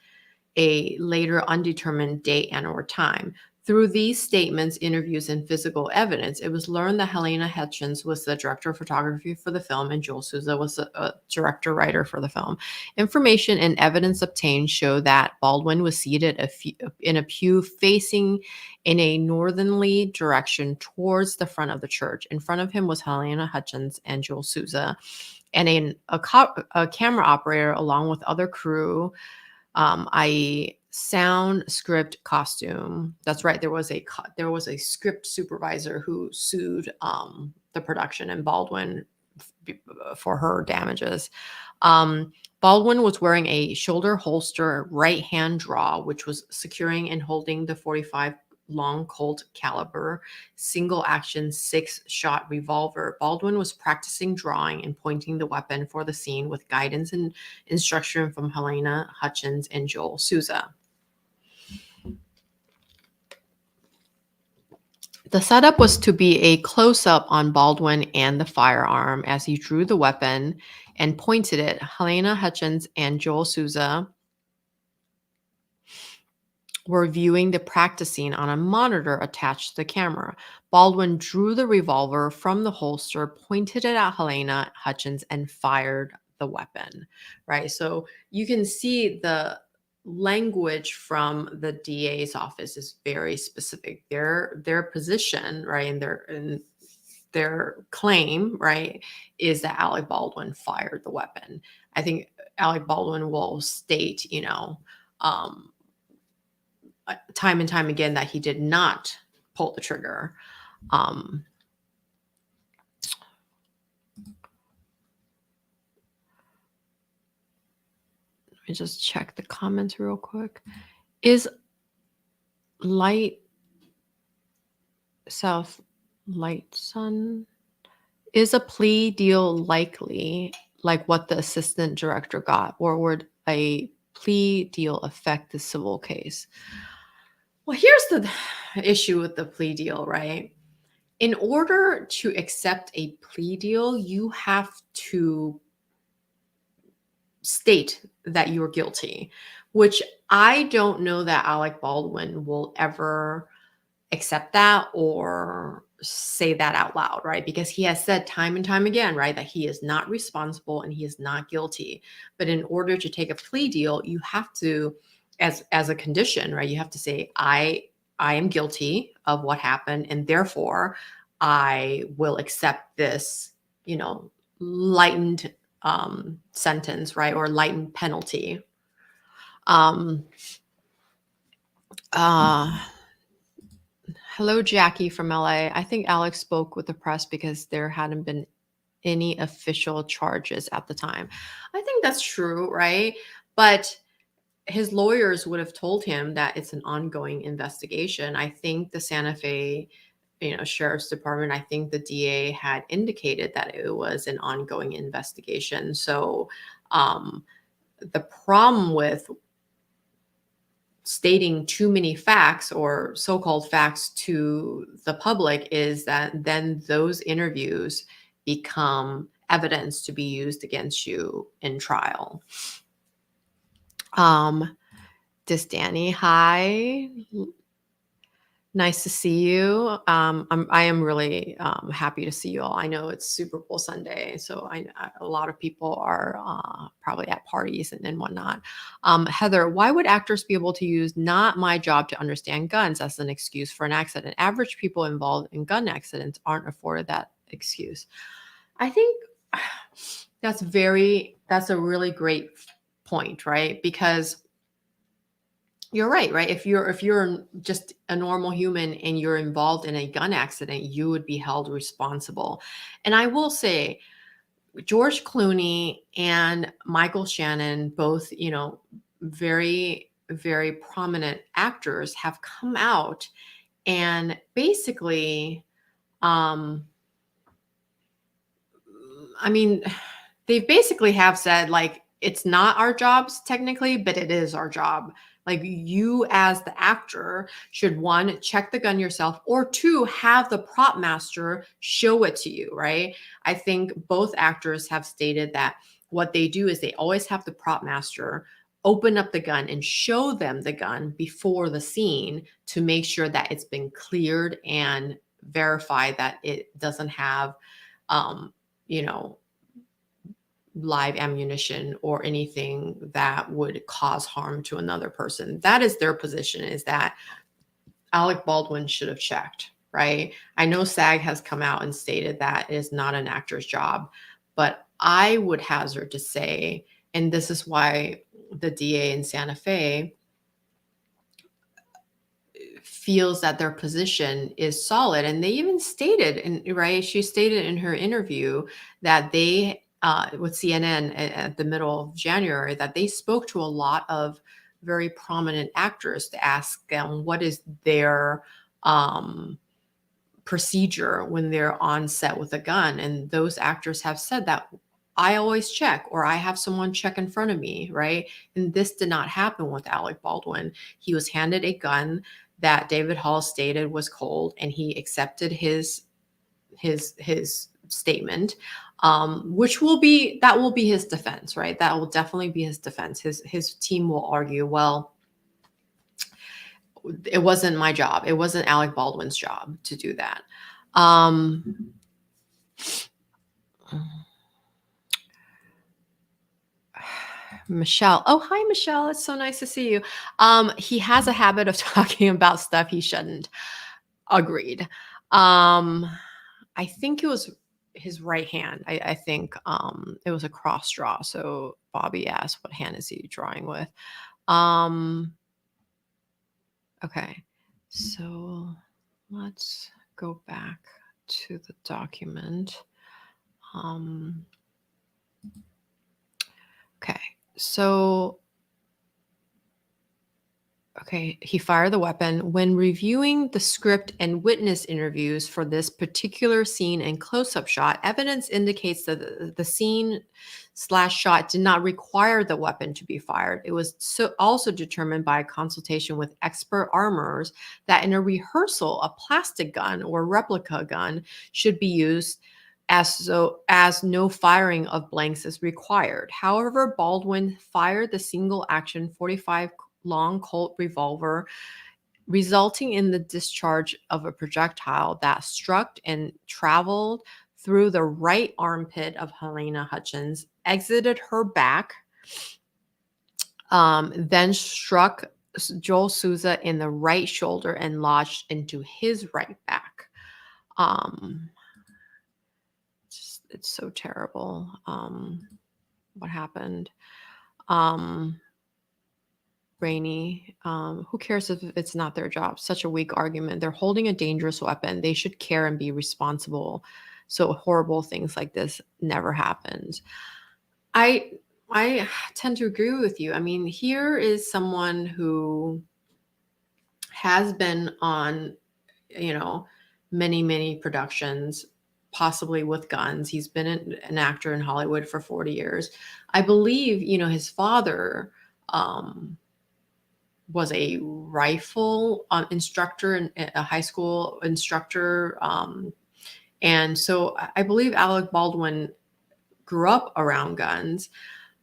a later undetermined date and or time. Through these statements, interviews, and physical evidence, it was learned that Helena Hutchins was the director of photography for the film and Joel Souza was a director-writer for the film. Information and evidence obtained show that Baldwin was seated in a pew facing in a northerly direction towards the front of the church. In front of him was Helena Hutchins and Joel Souza, and a camera operator along with other crew, i.e. sound, script, costume. That's right. There was a script supervisor who sued the production and Baldwin for her damages. Baldwin was wearing a shoulder holster right hand draw, which was securing and holding the .45 long Colt caliber single action 6-shot revolver. Baldwin was practicing drawing and pointing the weapon for the scene with guidance and instruction from Helena Hutchins and Joel Souza. The setup was to be a close-up on Baldwin and the firearm as he drew the weapon and pointed it. Helena Hutchins and Joel Souza were viewing the practice scene on a monitor attached to the camera. Baldwin drew the revolver from the holster, pointed it at Helena Hutchins, and fired the weapon, right? So you can see the language from the DA's office is very specific. Their position, right, and their claim, right, is that Alec Baldwin fired the weapon. I think Alec Baldwin will state, time and time again that he did not pull the trigger. Let me just check the comments real quick. Is South Light Sun, is a plea deal likely, like what the assistant director got, or would a plea deal affect the civil case? Well, here's the issue with the plea deal, right? In order to accept a plea deal, you have to state that you're guilty, which I don't know that Alec Baldwin will ever accept that or say that out loud, right? Because he has said time and time again, right, that he is not responsible and he is not guilty. But in order to take a plea deal, you have to, as a condition, right, you have to say, I am guilty of what happened, and therefore I will accept this, lightened sentence, right? Or lightened penalty. Um, Hello, Jackie from LA. I think Alex spoke with the press because there hadn't been any official charges at the time. I think that's true, right? But his lawyers would have told him that it's an ongoing investigation. I think the Santa Fe, Sheriff's Department, I think the DA had indicated that it was an ongoing investigation. So the problem with stating too many facts or so-called facts to the public is that then those interviews become evidence to be used against you in trial. This Danny, hi. Nice to see you. I am really happy to see you all. I know it's Super Bowl Sunday, so a lot of people are probably at parties and whatnot. Heather, why would actors be able to use "not my job to understand guns" as an excuse for an accident? Average people involved in gun accidents aren't afforded that excuse. I think that's a really great point, right? Because you're right? If you're just a normal human and you're involved in a gun accident, you would be held responsible. And I will say, George Clooney and Michael Shannon, both, very, very prominent actors, have come out and basically, they basically have said, like, it's not our jobs technically, but it is our job. Like, you as the actor should, one, check the gun yourself, or two, have the prop master show it to you, right? I think both actors have stated that what they do is they always have the prop master open up the gun and show them the gun before the scene to make sure that it's been cleared and verify that it doesn't have, live ammunition or anything that would cause harm to another person. That is their position, is that Alec Baldwin should have checked, right? I know SAG has come out and stated that it is not an actor's job, but I would hazard to say, and this is why the DA in Santa Fe feels that their position is solid. And they even stated, she stated in her interview that they, with CNN at the middle of January, that they spoke to a lot of very prominent actors to ask them what is their procedure when they're on set with a gun. And those actors have said that I always check, or I have someone check in front of me, right? And this did not happen with Alec Baldwin. He was handed a gun that David Hall stated was cold, and he accepted his statement, which will be his defense, right? That will definitely be his defense. His team will argue, well, it wasn't my job. It wasn't Alec Baldwin's job to do that. Michelle. Oh, hi, Michelle. It's so nice to see you. He has a habit of talking about stuff he shouldn't. Agreed. I think it was his right hand. I think it was a cross draw. So Bobby asked, what hand is he drawing with? Okay. So let's go back to the document. Okay. So, he fired the weapon. When reviewing the script and witness interviews for this particular scene and close-up shot, evidence indicates that the scene/shot did not require the weapon to be fired. It was also determined by consultation with expert armorers that in a rehearsal, a plastic gun or replica gun should be used as no firing of blanks is required. However, Baldwin fired the single action 45 long Colt revolver, resulting in the discharge of a projectile that struck and traveled through the right armpit of Helena Hutchins, exited her back, then struck Joel Souza in the right shoulder and lodged into his right back. It's so terrible. what happened. Um, Rainy, who cares if it's not their job? Such a weak argument. They're holding a dangerous weapon. They should care and be responsible. So horrible things like this never happened. I I tend to agree with you. I mean, here is someone who has been on, you know, many productions, possibly with guns. He's been an actor in Hollywood for 40 years. I believe, his father was a rifle instructor and a high school instructor. And so I believe Alec Baldwin grew up around guns.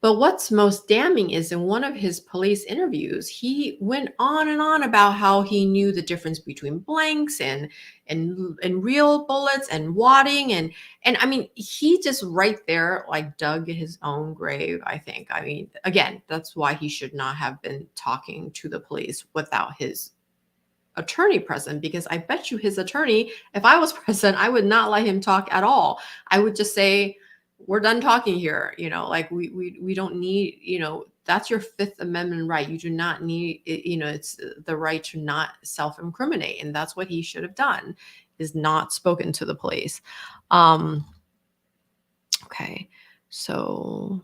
But what's most damning is in one of his police interviews, he went on and on about how he knew the difference between blanks and real bullets and wadding and I mean, he just right there like dug his own grave, I think. I mean, again, that's why he should not have been talking to the police without his attorney present, because I bet you his attorney, if I was present, I would not let him talk at all. I would just say, we're done talking here. Like we don't need, that's your Fifth Amendment right. You do not need, it's the right to not self-incriminate. And that's what he should have done, is not spoken to the police. Okay. So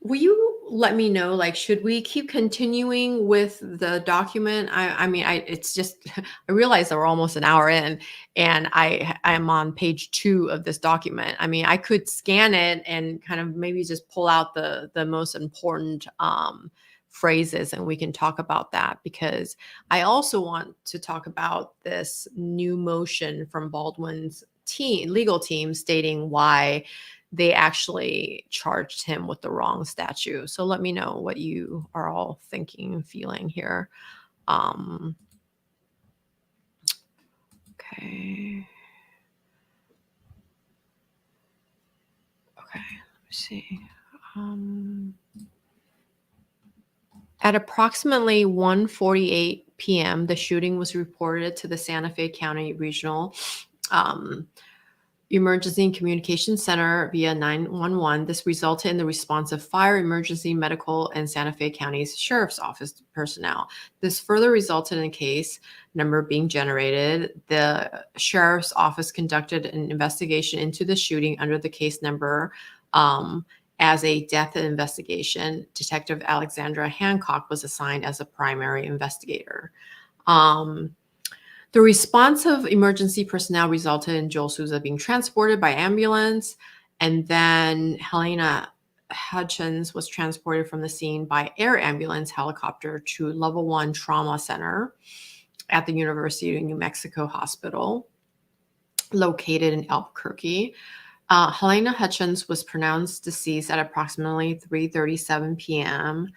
will you let me know, like, should we keep continuing with the document? I mean, it's just, I realize that we're almost an hour in and I'm on page 2 of this document. I mean, I could scan it and kind of maybe just pull out the most important phrases and we can talk about that, because I also want to talk about this new motion from Baldwin's legal team stating why they actually charged him with the wrong statute. So let me know what you are all thinking and feeling here. Okay. Okay, let me see. At approximately 1:48 p.m., the shooting was reported to the Santa Fe County Regional Emergency Communications Center via 911. This resulted in the response of fire, emergency, medical, and Santa Fe County's Sheriff's Office personnel. This further resulted in a case number being generated. The Sheriff's Office conducted an investigation into the shooting under the case number as a death investigation. Detective Alexandra Hancock was assigned as a primary investigator. The response of emergency personnel resulted in Joel Souza being transported by ambulance, and then Helena Hutchins was transported from the scene by air ambulance helicopter to Level 1 Trauma Center at the University of New Mexico Hospital, located in Albuquerque. Helena Hutchins was pronounced deceased at approximately 3:37 p.m.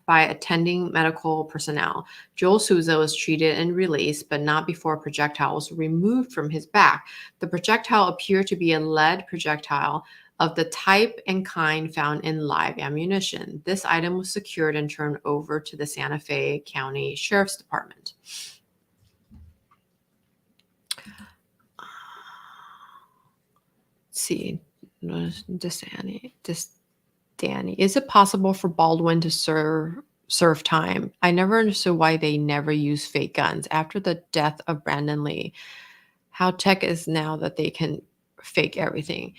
by attending medical personnel. Joel Souza was treated and released, but not before a projectile was removed from his back. The projectile appeared to be a lead projectile of the type and kind found in live ammunition. This item was secured and turned over to the Santa Fe County Sheriff's Department. Let's see. Danny, is it possible for Baldwin to serve time? I never understood why they never use fake guns after the death of Brandon Lee. How tech is now that they can fake everything.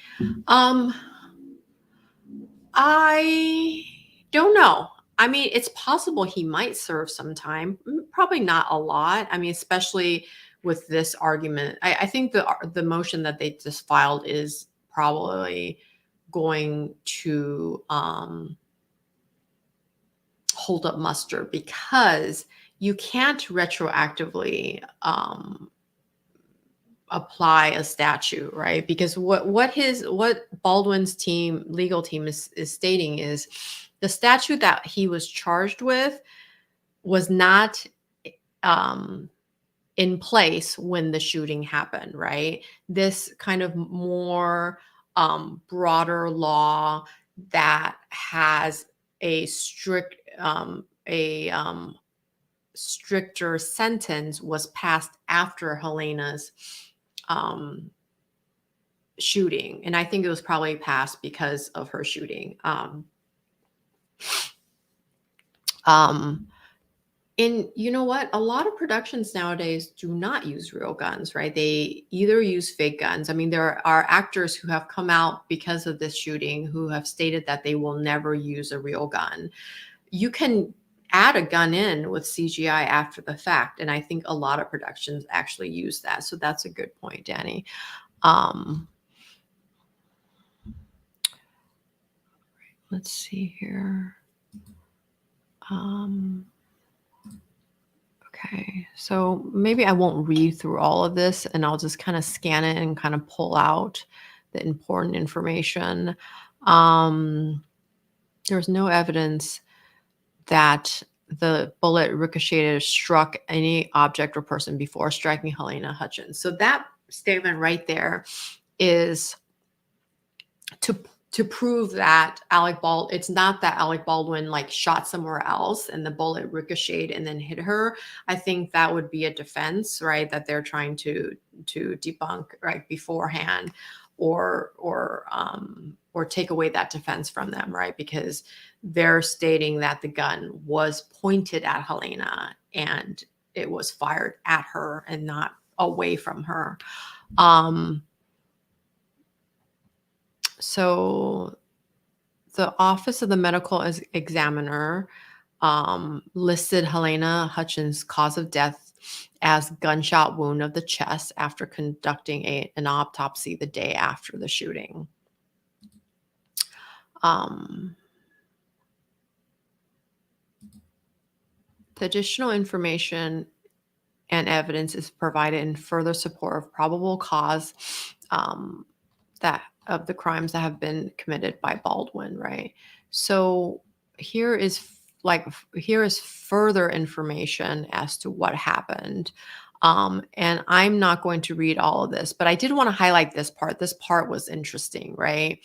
I don't know. I mean, it's possible he might serve some time. Probably not a lot. I mean, especially with this argument. I think the motion that they just filed is probably going to hold up muster, because you can't retroactively apply a statute, right? Because what Baldwin's legal team is stating is the statute that he was charged with was not in place when the shooting happened, right? This kind of more broader law that has a stricter sentence was passed after Helena's shooting. And I think it was probably passed because of her shooting. And you know what? A lot of productions nowadays do not use real guns, right? They either use fake guns. I mean, there are actors who have come out because of this shooting who have stated that they will never use a real gun. You can add a gun in with CGI after the fact, and I think a lot of productions actually use that. So that's a good point, Danny. Let's see here. Okay, so maybe I won't read through all of this, and I'll just kind of scan it and kind of pull out the important information. There's no evidence that the bullet ricocheted struck any object or person before striking Helena Hutchins. So that statement right there is to prove that it's not that Alec Baldwin like shot somewhere else and the bullet ricocheted and then hit her. I think that would be a defense, right? That they're trying to debunk right beforehand, or take away that defense from them, right? Because they're stating that the gun was pointed at Helena and it was fired at her and not away from her. So the Office of the Medical Examiner listed Helena Hutchins' cause of death as gunshot wound of the chest after conducting an autopsy the day after the shooting. The additional information and evidence is provided in further support of probable cause that of the crimes that have been committed by Baldwin, right? So here is further information as to what happened. And I'm not going to read all of this, but I did want to highlight this part. This part was interesting, right?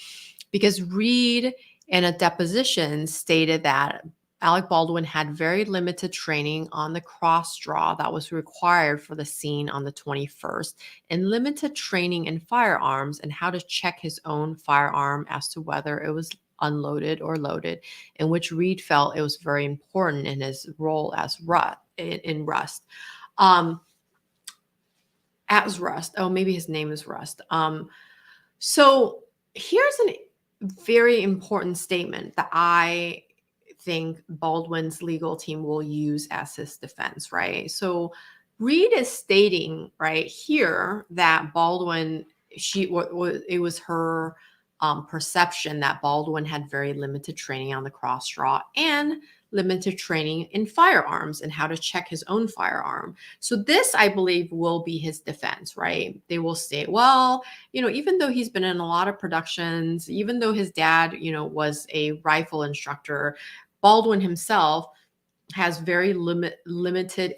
Because Reed in a deposition stated that Alec Baldwin had very limited training on the cross draw that was required for the scene on the 21st, and limited training in firearms and how to check his own firearm as to whether it was unloaded or loaded, in which Reed felt it was very important in his role as Rust. As Rust. Oh, maybe his name is Rust. So here's a very important statement that I think Baldwin's legal team will use as his defense, right? So Reed is stating right here that Baldwin, it was her perception that Baldwin had very limited training on the cross draw and limited training in firearms and how to check his own firearm. So this, I believe, will be his defense, right? They will say, well, even though he's been in a lot of productions, even though his dad, was a rifle instructor, Baldwin himself has very limited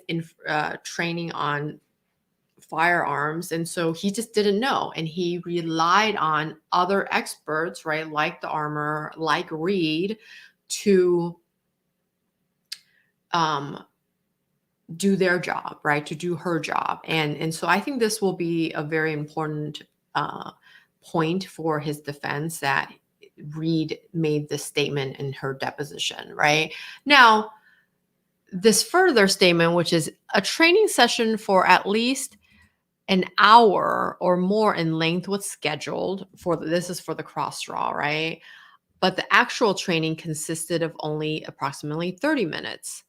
training on firearms. And so he just didn't know. And he relied on other experts, right? Like the armor, like Reed, to do their job, right? To do her job. And so I think this will be a very important point for his defense, that Reed made this statement in her deposition, right? Now, this further statement, which is a training session for at least an hour or more in length was scheduled for this is for the cross draw, right? But the actual training consisted of only approximately 30 minutes,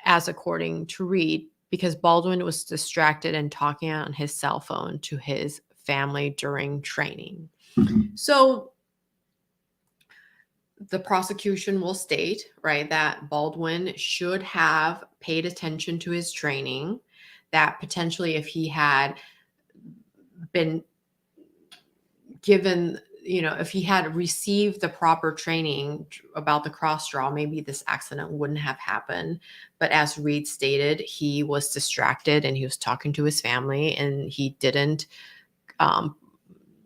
as according to Reed, because Baldwin was distracted and talking on his cell phone to his family during training. So the prosecution will state, right, that Baldwin should have paid attention to his training, that potentially if he had been given, if he had received the proper training about the cross draw, maybe this accident wouldn't have happened. But as Reed stated, he was distracted and he was talking to his family, and he didn't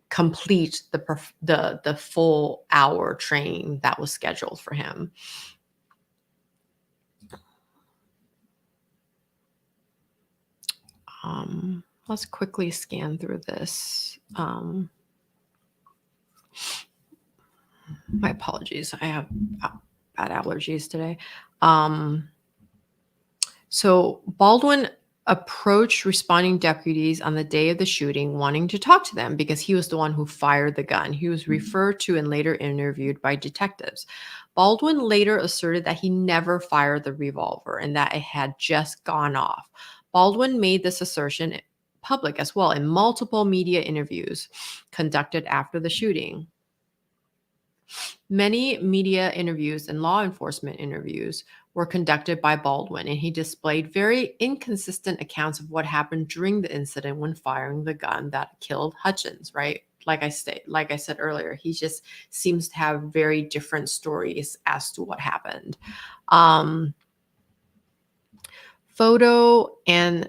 complete the full hour training that was scheduled for him. Let's quickly scan through this. My apologies. I have bad allergies today. So Baldwin approached responding deputies on the day of the shooting, wanting to talk to them because he was the one who fired the gun. He was referred to and later interviewed by detectives. Baldwin later asserted that he never fired the revolver and that it had just gone off. Baldwin made this assertion public as well in multiple media interviews conducted after the shooting. Many media interviews and law enforcement interviews were conducted by Baldwin, and he displayed very inconsistent accounts of what happened during the incident when firing the gun that killed Hutchins, right? Like I said earlier, he just seems to have very different stories as to what happened. Photo and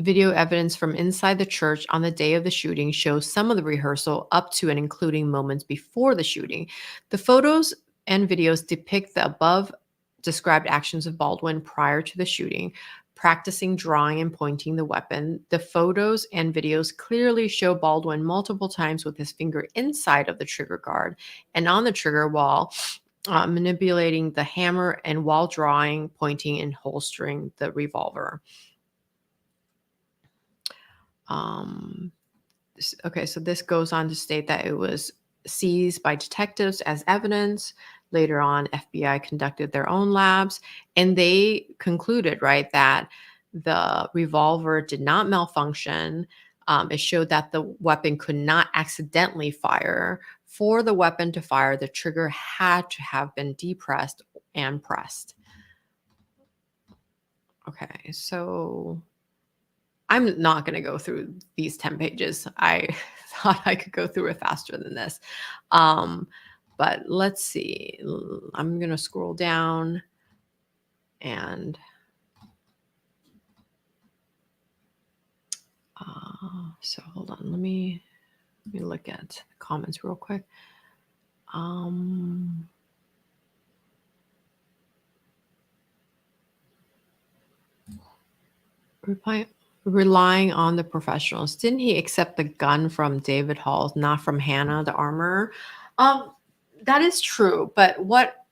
video evidence from inside the church on the day of the shooting shows some of the rehearsal up to and including moments before the shooting. The photos and videos depict the above described actions of Baldwin prior to the shooting, practicing drawing and pointing the weapon. The photos and videos clearly show Baldwin multiple times with his finger inside of the trigger guard and on the trigger while manipulating the hammer and while drawing, pointing, and holstering the revolver. Okay, so this goes on to state that it was seized by detectives as evidence. Later on, FBI conducted their own labs, and they concluded, right, that the revolver did not malfunction. It showed that the weapon could not accidentally fire. For the weapon to fire, the trigger had to have been depressed and pressed. Okay, so I'm not going to go through these 10 pages. I thought I could go through it faster than this. But let's see. I'm going to scroll down and so hold on. Let me look at the comments real quick. Relying on the professionals. Didn't he accept the gun from David Hall, not from Hannah, the armorer? That is true. But what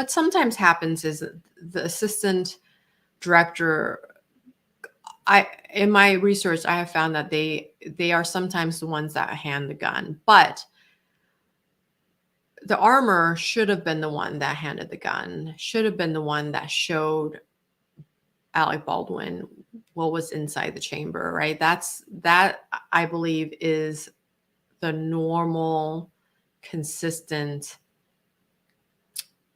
sometimes happens is the assistant director, in my research, I have found that they are sometimes the ones that hand the gun, but the armorer should have been the one that handed the gun, should have been the one that showed Alec Baldwin what was inside the chamber, right? That I believe is the normal, consistent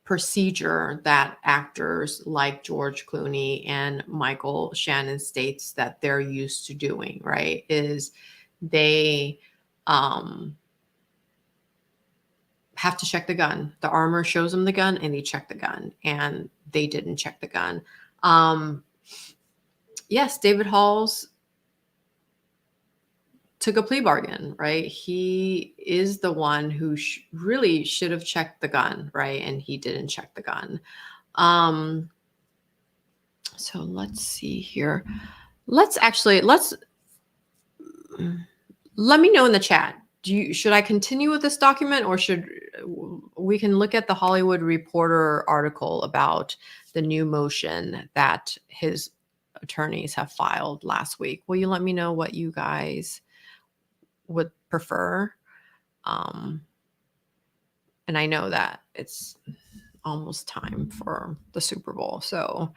procedure that actors like George Clooney and Michael Shannon states that they're used to doing, right? Is they have to check the gun. The armor shows them the gun and they check the gun, and they didn't check the gun. Yes, David Halls took a plea bargain, right? He is the one who really should have checked the gun, right? And he didn't check the gun. So let's see here. Let me know in the chat. Should I continue with this document, or should we can look at the Hollywood Reporter article about the new motion that his attorneys have filed last week? Will you let me know what you guys would prefer? And I know that it's almost time for the Super Bowl, so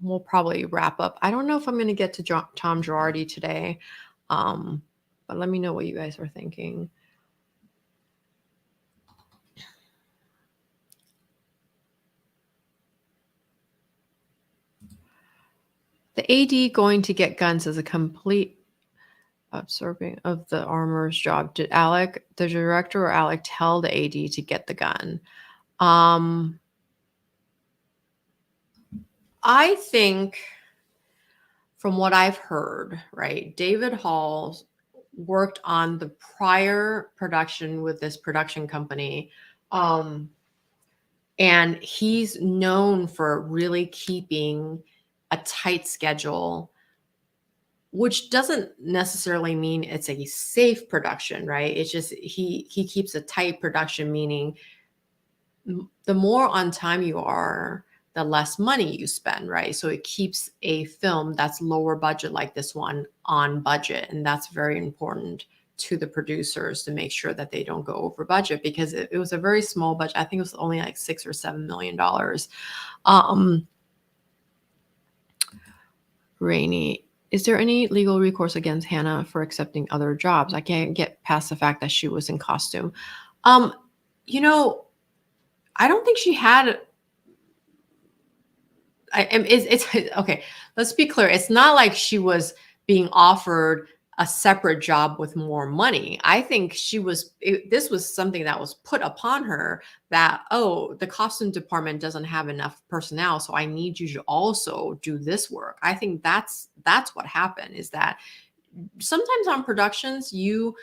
we'll probably wrap up. I don't know if I'm going to get to Tom Girardi today, but let me know what you guys are thinking. The AD going to get guns is a complete absorbing of the armorer's job. Did Alec, the director, or Alec tell the AD to get the gun? I think from what I've heard, right, David Hall worked on the prior production with this production company. And he's known for really keeping a tight schedule which doesn't necessarily mean it's a safe production, right? It's just he keeps a tight production, meaning the more on time you are, the less money you spend, right? So it keeps a film that's lower budget like this one on budget. And that's very important to the producers to make sure that they don't go over budget, because it was a very small budget. I think it was only like $6 or $7 million. Rainey, is there any legal recourse against Hannah for accepting other jobs? I can't get past the fact that she was in costume. You know, I don't think she had. It's okay. Let's be clear. It's not like she was being offered a separate job with more money. I think this was something that was put upon her, that, oh, the costume department doesn't have enough personnel, so I need you to also do this work. I think that's what happened, is that sometimes on productions, you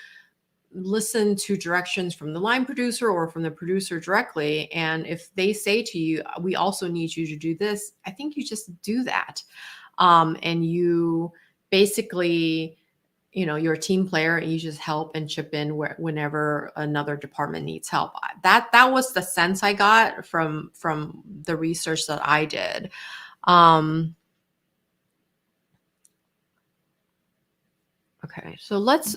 listen to directions from the line producer or from the producer directly. And if they say to you, we also need you to do this, I think you just do that. And you basically, you're a team player and you just help and chip in whenever another department needs help. That was the sense I got from the research that I did. Okay, so let's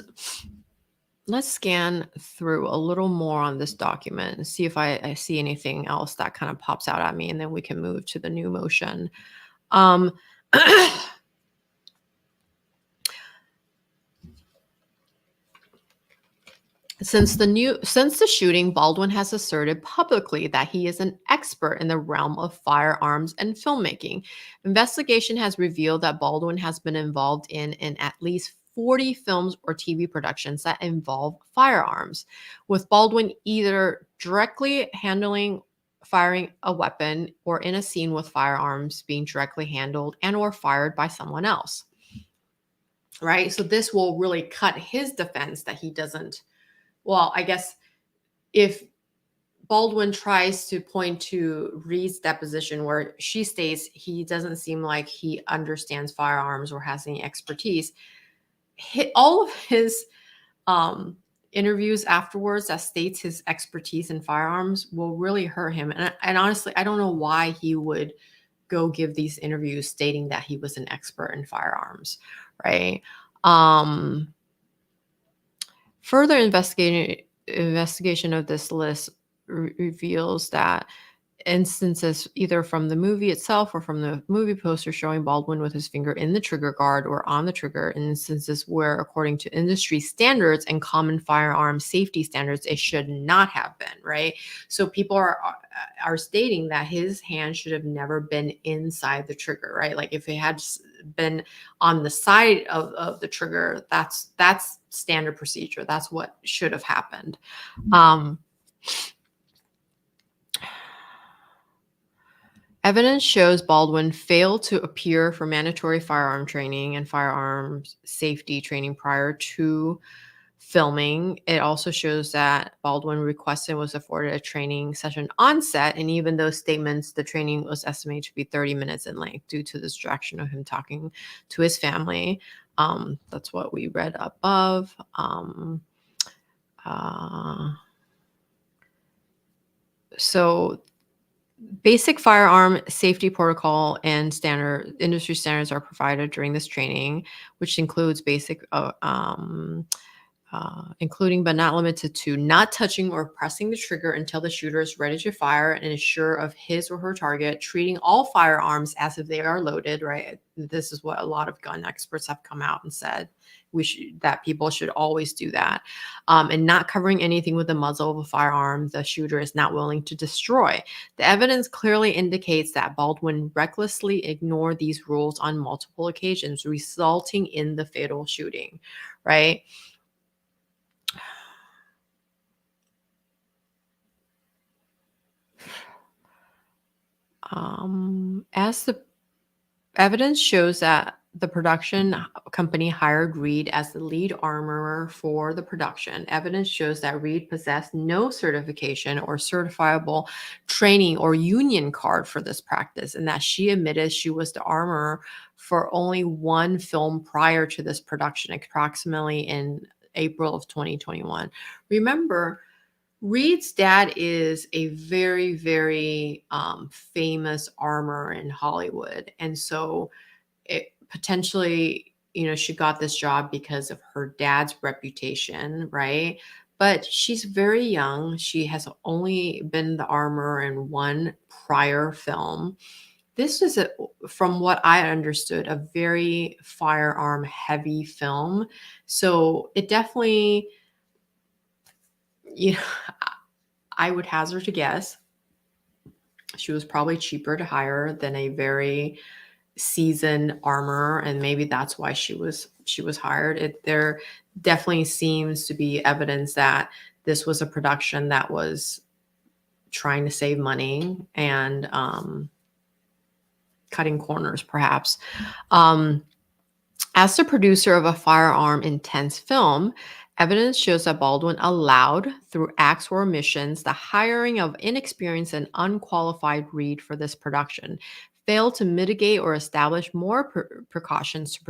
scan through a little more on this document and see if I see anything else that kind of pops out at me, and then we can move to the new motion. Since the shooting, Baldwin has asserted publicly that he is an expert in the realm of firearms and filmmaking. Investigation has revealed that Baldwin has been involved in at least 40 films or TV productions that involve firearms, with Baldwin either directly handling firing a weapon or in a scene with firearms being directly handled and or fired by someone else. Right? So this will really cut his defense that he doesn't. Well, I guess if Baldwin tries to point to Reed's deposition where she states he doesn't seem like he understands firearms or has any expertise, all of his interviews afterwards that states his expertise in firearms will really hurt him. And honestly, I don't know why he would go give these interviews stating that he was an expert in firearms, right? Further investigation of this list reveals that instances either from the movie itself or from the movie poster showing Baldwin with his finger in the trigger guard or on the trigger, in instances where, according to industry standards and common firearm safety standards, it should not have been, right? So people are stating that his hand should have never been inside the trigger, right? Like if it had been on the side of the trigger, that's standard procedure. That's what should have happened. Evidence shows Baldwin failed to appear for mandatory firearm training and firearms safety training prior to filming. It also shows that Baldwin requested and was afforded a training session on set, and even those statements, the training was estimated to be 30 minutes in length due to the distraction of him talking to his family. That's what we read above. So basic firearm safety protocol and standard industry standards are provided during this training, which includes basic, including but not limited to not touching or pressing the trigger until the shooter is ready to fire and is sure of his or her target, treating all firearms as if they are loaded, right? This is what a lot of gun experts have come out and said. That people should always do that. And not covering anything with the muzzle of a firearm the shooter is not willing to destroy. The evidence clearly indicates that Baldwin recklessly ignored these rules on multiple occasions, resulting in the fatal shooting, right? As the evidence shows that The production company hired Reed as the lead armorer for the production. Evidence shows that Reed possessed no certification or certifiable training or union card for this practice, and that she admitted she was the armorer for only one film prior to this production, approximately in April of 2021. Remember, Reed's dad is a very, very famous armorer in Hollywood. And so it potentially, she got this job because of her dad's reputation, right? But she's very young. She has only been the armorer in one prior film. This is, from what I understood, a very firearm heavy film. So it definitely, you know, I would hazard to guess she was probably cheaper to hire than a very seasoned armorer, and maybe that's why she was hired. There definitely seems to be evidence that this was a production that was trying to save money and cutting corners, perhaps. As the producer of a firearm intense film, evidence shows that Baldwin allowed, through acts or omissions, the hiring of inexperienced and unqualified Reed for this production, failed to mitigate or establish more precautions to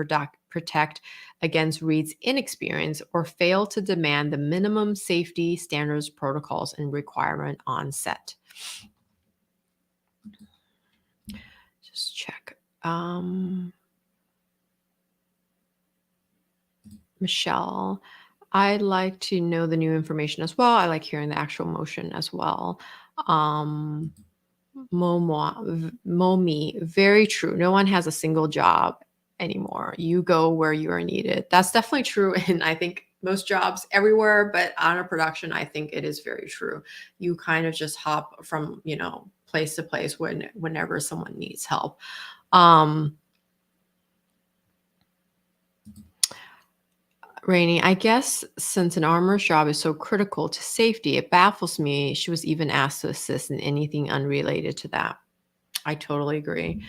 protect against Reed's inexperience, or failed to demand the minimum safety standards, protocols, and requirement on set. Just check. Michelle, I'd like to know the new information as well. I like hearing the actual motion as well. Momi, very true. No one has a single job anymore. You go where you are needed. That's definitely true. And I think most jobs everywhere, but on a production, I think it is very true. You kind of just hop from, place to place whenever someone needs help. Rainey, I guess since an armorer's job is so critical to safety, it baffles me she was even asked to assist in anything unrelated to that. I totally agree.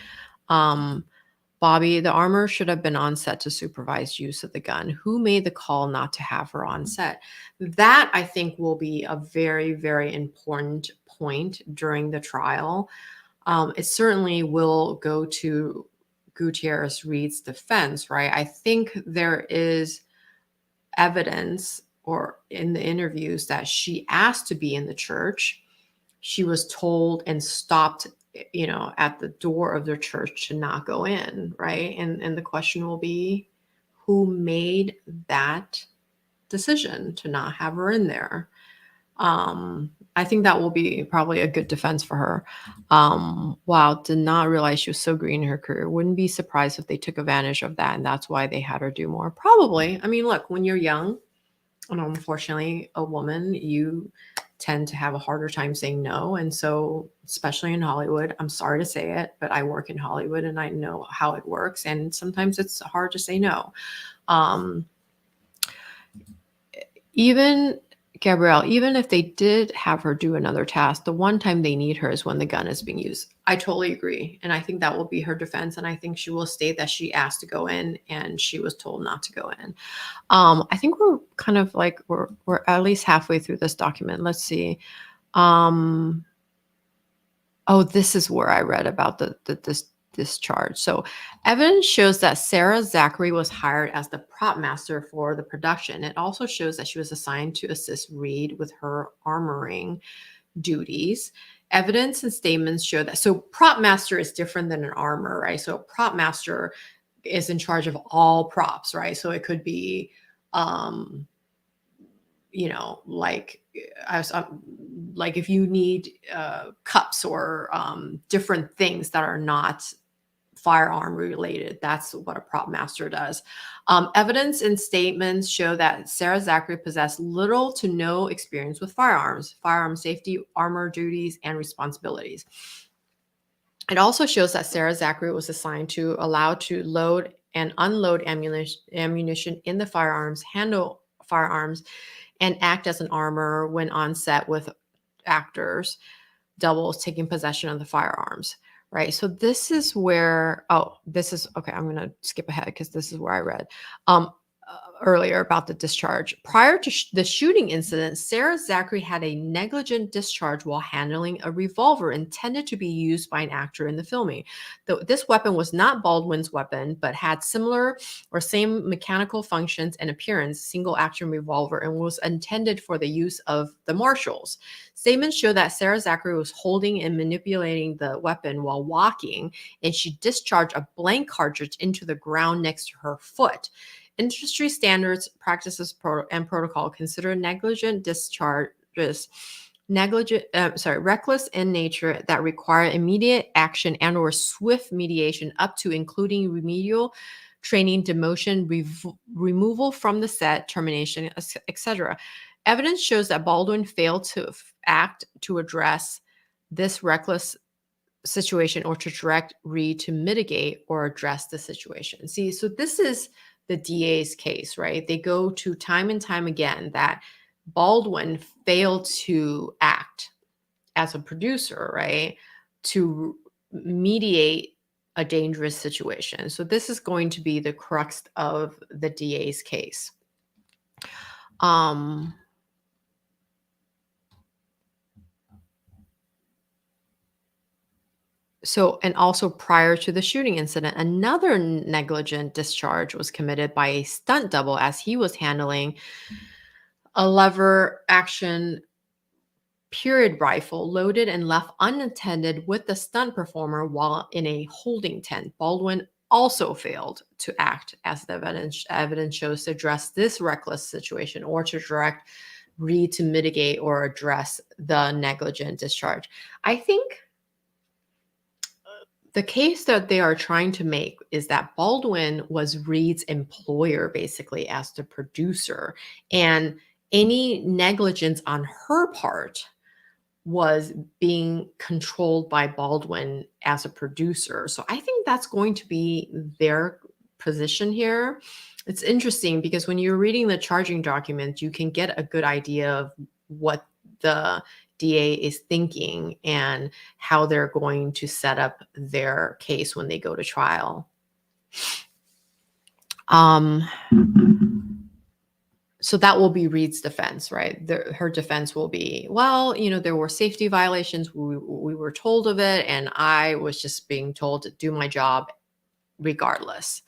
Bobby, the armorer should have been on set to supervise use of the gun. Who made the call not to have her on set? That, I think, will be a very, very important point during the trial. It certainly will go to Gutierrez Reed's defense, right? I think there is evidence or in the interviews that she asked to be in the church. She was told and stopped, at the door of their church to not go in, right? And the question will be, who made that decision to not have her in there? I think that will be probably a good defense for her. Wow, did not realize she was so green in her career. Wouldn't be surprised if they took advantage of that, and that's why they had her do more. Probably. I mean, look, when you're young, and unfortunately a woman, you tend to have a harder time saying no. And so, especially in Hollywood, I'm sorry to say it, but I work in Hollywood and I know how it works. And sometimes it's hard to say no. Even Gabrielle, even if they did have her do another task, the one time they need her is when the gun is being used. I totally agree. And I think that will be her defense. And I think she will state that she asked to go in and she was told not to go in. I think we're kind of like, we're at least halfway through this document. Let's see. Oh, this is where I read about this charge. So evidence shows that Sarah Zachary was hired as the prop master for the production. It also shows that she was assigned to assist Reed with her armoring duties. Evidence and statements show that. So prop master is different than an armor, right? So a prop master is in charge of all props, right? So it could be, like if you need cups or different things that are not firearm related, that's what a prop master does. Evidence and statements show that Sarah Zachary possessed little to no experience with firearms, firearm safety, armor duties, and responsibilities. It also shows that Sarah Zachary was assigned to allow to load and unload ammunition in the firearms, handle firearms, and act as an armorer when on set with actors, doubles taking possession of the firearms. right? So this is where, oh, this is, okay, I'm going to skip ahead because this is where I read earlier about the discharge. Prior to the shooting incident, Sarah Zachary had a negligent discharge while handling a revolver intended to be used by an actor in the filming. This weapon was not Baldwin's weapon, but had similar or same mechanical functions and appearance, single action revolver, and was intended for the use of the marshals. Statements show that Sarah Zachary was holding and manipulating the weapon while walking, and she discharged a blank cartridge into the ground next to her foot. Industry standards, practices, and protocol consider negligent discharges reckless in nature that require immediate action and or swift mediation up to including remedial training, demotion, removal from the set, termination, etc. Evidence shows that Baldwin failed to act to address this reckless situation or to direct Reed to mitigate or address the situation. See, so this is the DA's case, right? They go to time and time again that Baldwin failed to act as a producer, right? To mediate a dangerous situation. So this is going to be the crux of the DA's case. So, and also prior to the shooting incident, another negligent discharge was committed by a stunt double as he was handling a lever action period rifle loaded and left unattended with the stunt performer while in a holding tent. Baldwin also failed to act as the evidence shows to address this reckless situation or to direct Reed to mitigate or address the negligent discharge. I think the case that they are trying to make is that Baldwin was Reed's employer, basically, as the producer, and any negligence on her part was being controlled by Baldwin as a producer. So I think that's going to be their position here. It's interesting because when you're reading the charging document, you can get a good idea of what the DA is thinking and how they're going to set up their case when they go to trial. So that will be Reed's defense, right? Her defense will be, well, there were safety violations. We were told of it, and I was just being told to do my job regardless.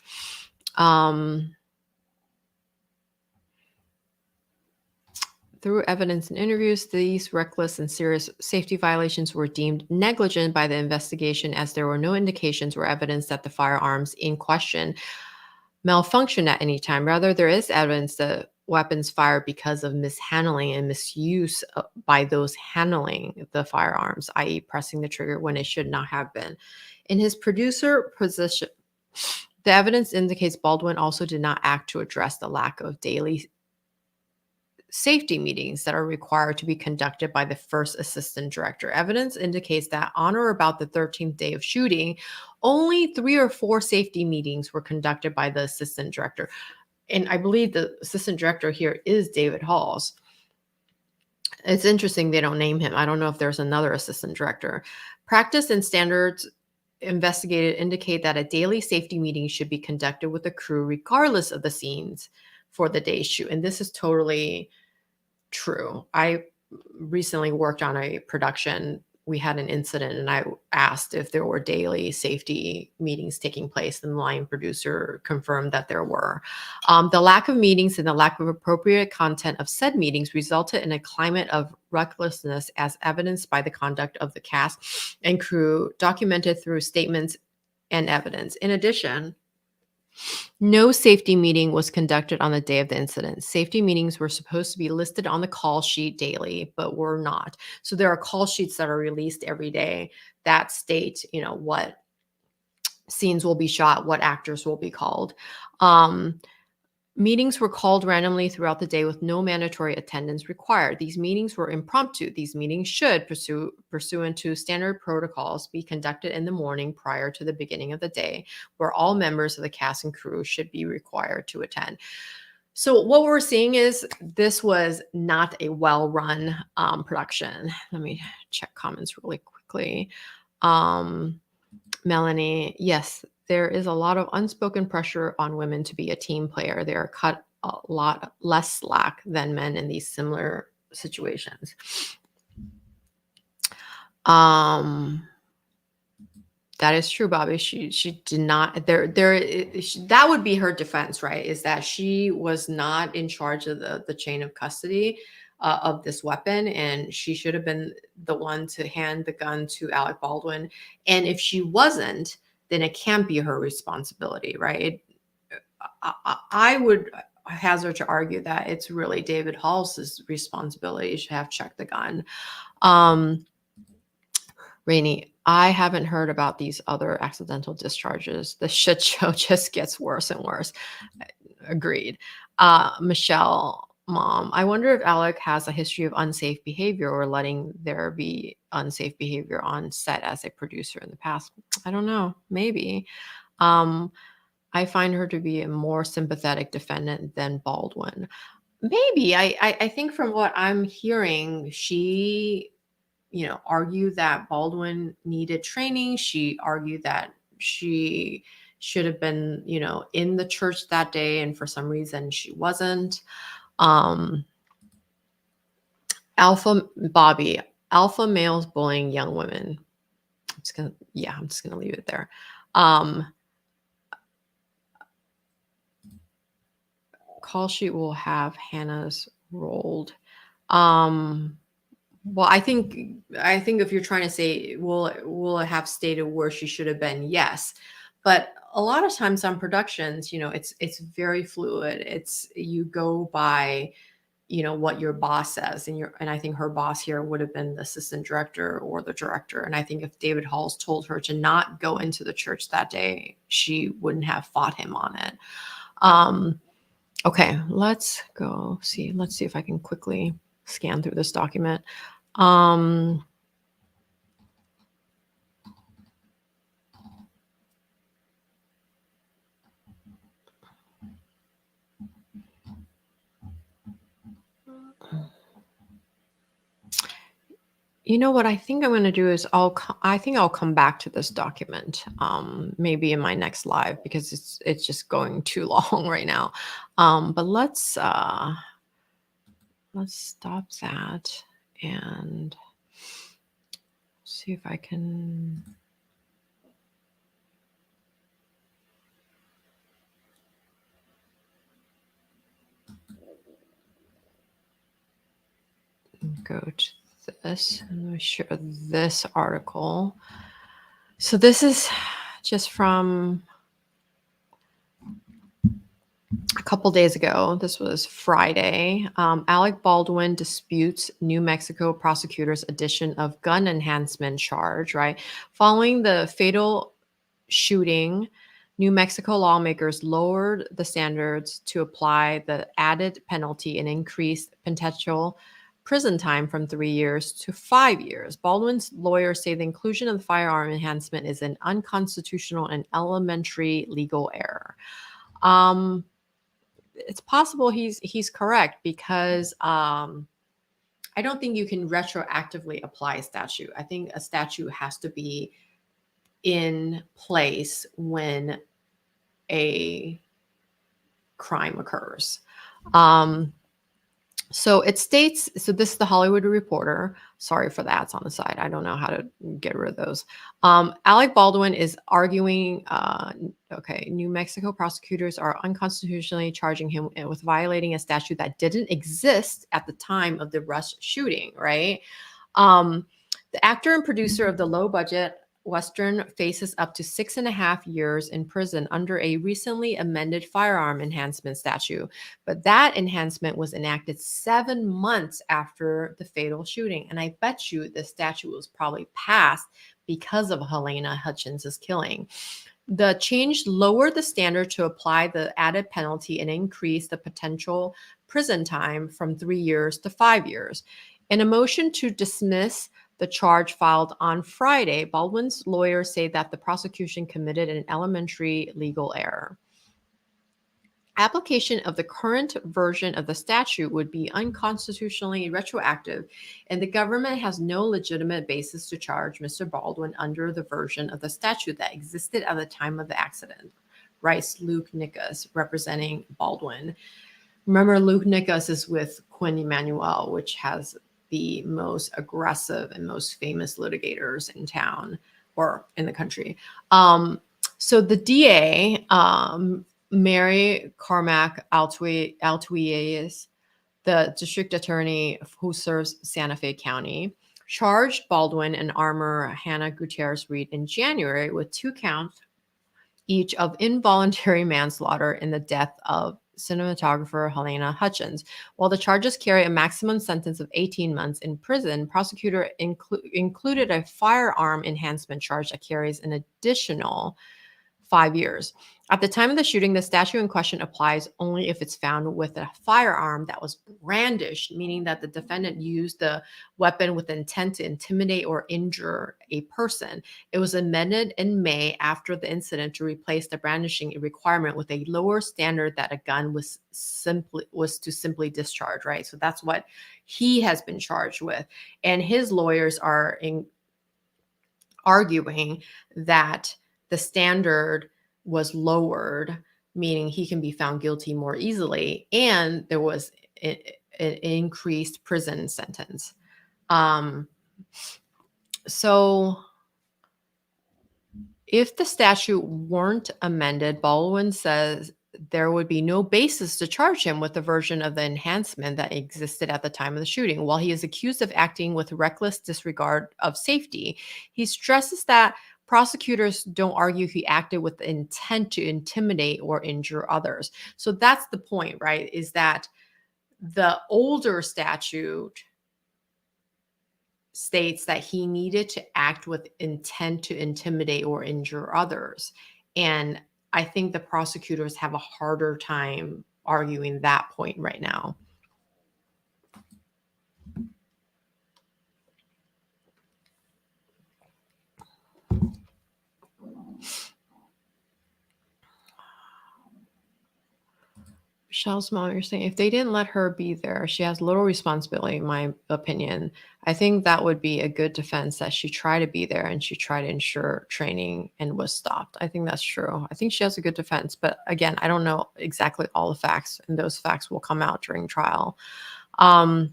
Through evidence and interviews, these reckless and serious safety violations were deemed negligent by the investigation as there were no indications or evidence that the firearms in question malfunctioned at any time. Rather, there is evidence that weapons fired because of mishandling and misuse by those handling the firearms, i.e. pressing the trigger when it should not have been. In his producer position, the evidence indicates Baldwin also did not act to address the lack of daily safety meetings that are required to be conducted by the first assistant director. Evidence indicates that on or about the 13th day of shooting, only 3 or 4 safety meetings were conducted by the assistant director. And I believe the assistant director here is David Halls. It's interesting they don't name him. I don't know if there's another assistant director. Practice and standards investigated indicate that a daily safety meeting should be conducted with the crew regardless of the scenes for the day's shoot. And this is totally true. I recently worked on a production. We had an incident and I asked if there were daily safety meetings taking place, and the line producer confirmed that there were. The lack of meetings and the lack of appropriate content of said meetings resulted in a climate of recklessness as evidenced by the conduct of the cast and crew, documented through statements and evidence. In addition, no safety meeting was conducted on the day of the incident. Safety meetings were supposed to be listed on the call sheet daily, but were not. So there are call sheets that are released every day that state, what scenes will be shot, what actors will be called. Meetings were called randomly throughout the day with no mandatory attendance required. These meetings were impromptu. These meetings should, pursuant to standard protocols, be conducted in the morning prior to the beginning of the day, where all members of the cast and crew should be required to attend. So what we're seeing is this was not a well-run production. Let me check comments really quickly. Melanie, yes, there is a lot of unspoken pressure on women to be a team player. They are cut a lot less slack than men in these similar situations. That is true, Bobby. She did not that would be her defense, right? Is that she was not in charge of the chain of custody of this weapon, and she should have been the one to hand the gun to Alec Baldwin. And if she wasn't, then it can't be her responsibility, right? I would hazard to argue that it's really David Hall's responsibility. He should have checked the gun. Rainey, I haven't heard about these other accidental discharges. The shit show just gets worse and worse. Agreed. Michelle, mom, I wonder if Alec has a history of unsafe behavior or letting there be unsafe behavior on set as a producer in the past. I don't know. Maybe. I find her to be a more sympathetic defendant than Baldwin. Maybe. I think from what I'm hearing, she argued that Baldwin needed training. She argued that she should have been, in the church that day, and for some reason she wasn't. Alpha males bullying young women. I'm just gonna leave it there. Call sheet will have Hannah's rolled. Well, I think if you're trying to say, will it have stated where she should have been? Yes. But a lot of times on productions, it's very fluid. It's you go by, what your boss says, and I think her boss here would have been the assistant director or the director. And I think if David Halls told her to not go into the church that day, she wouldn't have fought him on it. Okay, let's go see. Let's see if I can quickly scan through this document. You know what I think I'm going to do is I think I'll come back to this document, maybe in my next live, because it's just going too long right now. But let's stop that and see if I can. Go to this and share this article. So this is just from a couple days ago. This was Friday. Alec Baldwin disputes New Mexico prosecutors' addition of gun enhancement charge, right? Following the fatal shooting, New Mexico lawmakers lowered the standards to apply the added penalty and increased potential prison time from 3 years to 5 years. Baldwin's lawyers say the inclusion of the firearm enhancement is an unconstitutional and elementary legal error. It's possible he's correct, because I don't think you can retroactively apply a statute. I think a statute has to be in place when a crime occurs. So it states, so this is the Hollywood Reporter. Sorry for that. It's on the side. I don't know how to get rid of those. Alec Baldwin is arguing, New Mexico prosecutors are unconstitutionally charging him with violating a statute that didn't exist at the time of the Rush shooting, right? The actor and producer of the low-budget Western faces up to 6.5 years in prison under a recently amended firearm enhancement statute. But that enhancement was enacted 7 months after the fatal shooting. And I bet you the statute was probably passed because of Helena Hutchins' killing. The change lowered the standard to apply the added penalty and increased the potential prison time from 3 years to 5 years. In a motion to dismiss the charge filed on Friday, Baldwin's lawyers say that the prosecution committed an elementary legal error. Application of the current version of the statute would be unconstitutionally retroactive, and the government has no legitimate basis to charge Mr. Baldwin under the version of the statute that existed at the time of the accident, writes Luke Nickus, representing Baldwin. Remember, Luke Nickus is with Quinn Emanuel, which has the most aggressive and most famous litigators in town or in the country. So the DA, Mary Carmack Altuies, the district attorney who serves Santa Fe County, charged Baldwin and armor Hannah Gutierrez Reed in January with 2 counts each of involuntary manslaughter in the death of cinematographer Helena Hutchins. While the charges carry a maximum sentence of 18 months in prison, prosecutor included a firearm enhancement charge that carries an additional 5 years. At the time of the shooting, the statute in question applies only if it's found with a firearm that was brandished, meaning that the defendant used the weapon with intent to intimidate or injure a person. It was amended in May after the incident to replace the brandishing requirement with a lower standard that a gun was to simply discharge, right? So that's what he has been charged with. And his lawyers are arguing that the standard was lowered, meaning he can be found guilty more easily, and there was an increased prison sentence. So if the statute weren't amended, Baldwin says there would be no basis to charge him with the version of the enhancement that existed at the time of the shooting. While he is accused of acting with reckless disregard of safety, he stresses that prosecutors don't argue he acted with the intent to intimidate or injure others. So that's the point, right? Is that the older statute states that he needed to act with intent to intimidate or injure others. And I think the prosecutors have a harder time arguing that point right now. Michelle's mom, you're saying if they didn't let her be there, she has little responsibility, in my opinion. I think that would be a good defense that she tried to be there and she tried to ensure training and was stopped. I think that's true. I think she has a good defense. But again, I don't know exactly all the facts, and those facts will come out during trial. Baldwin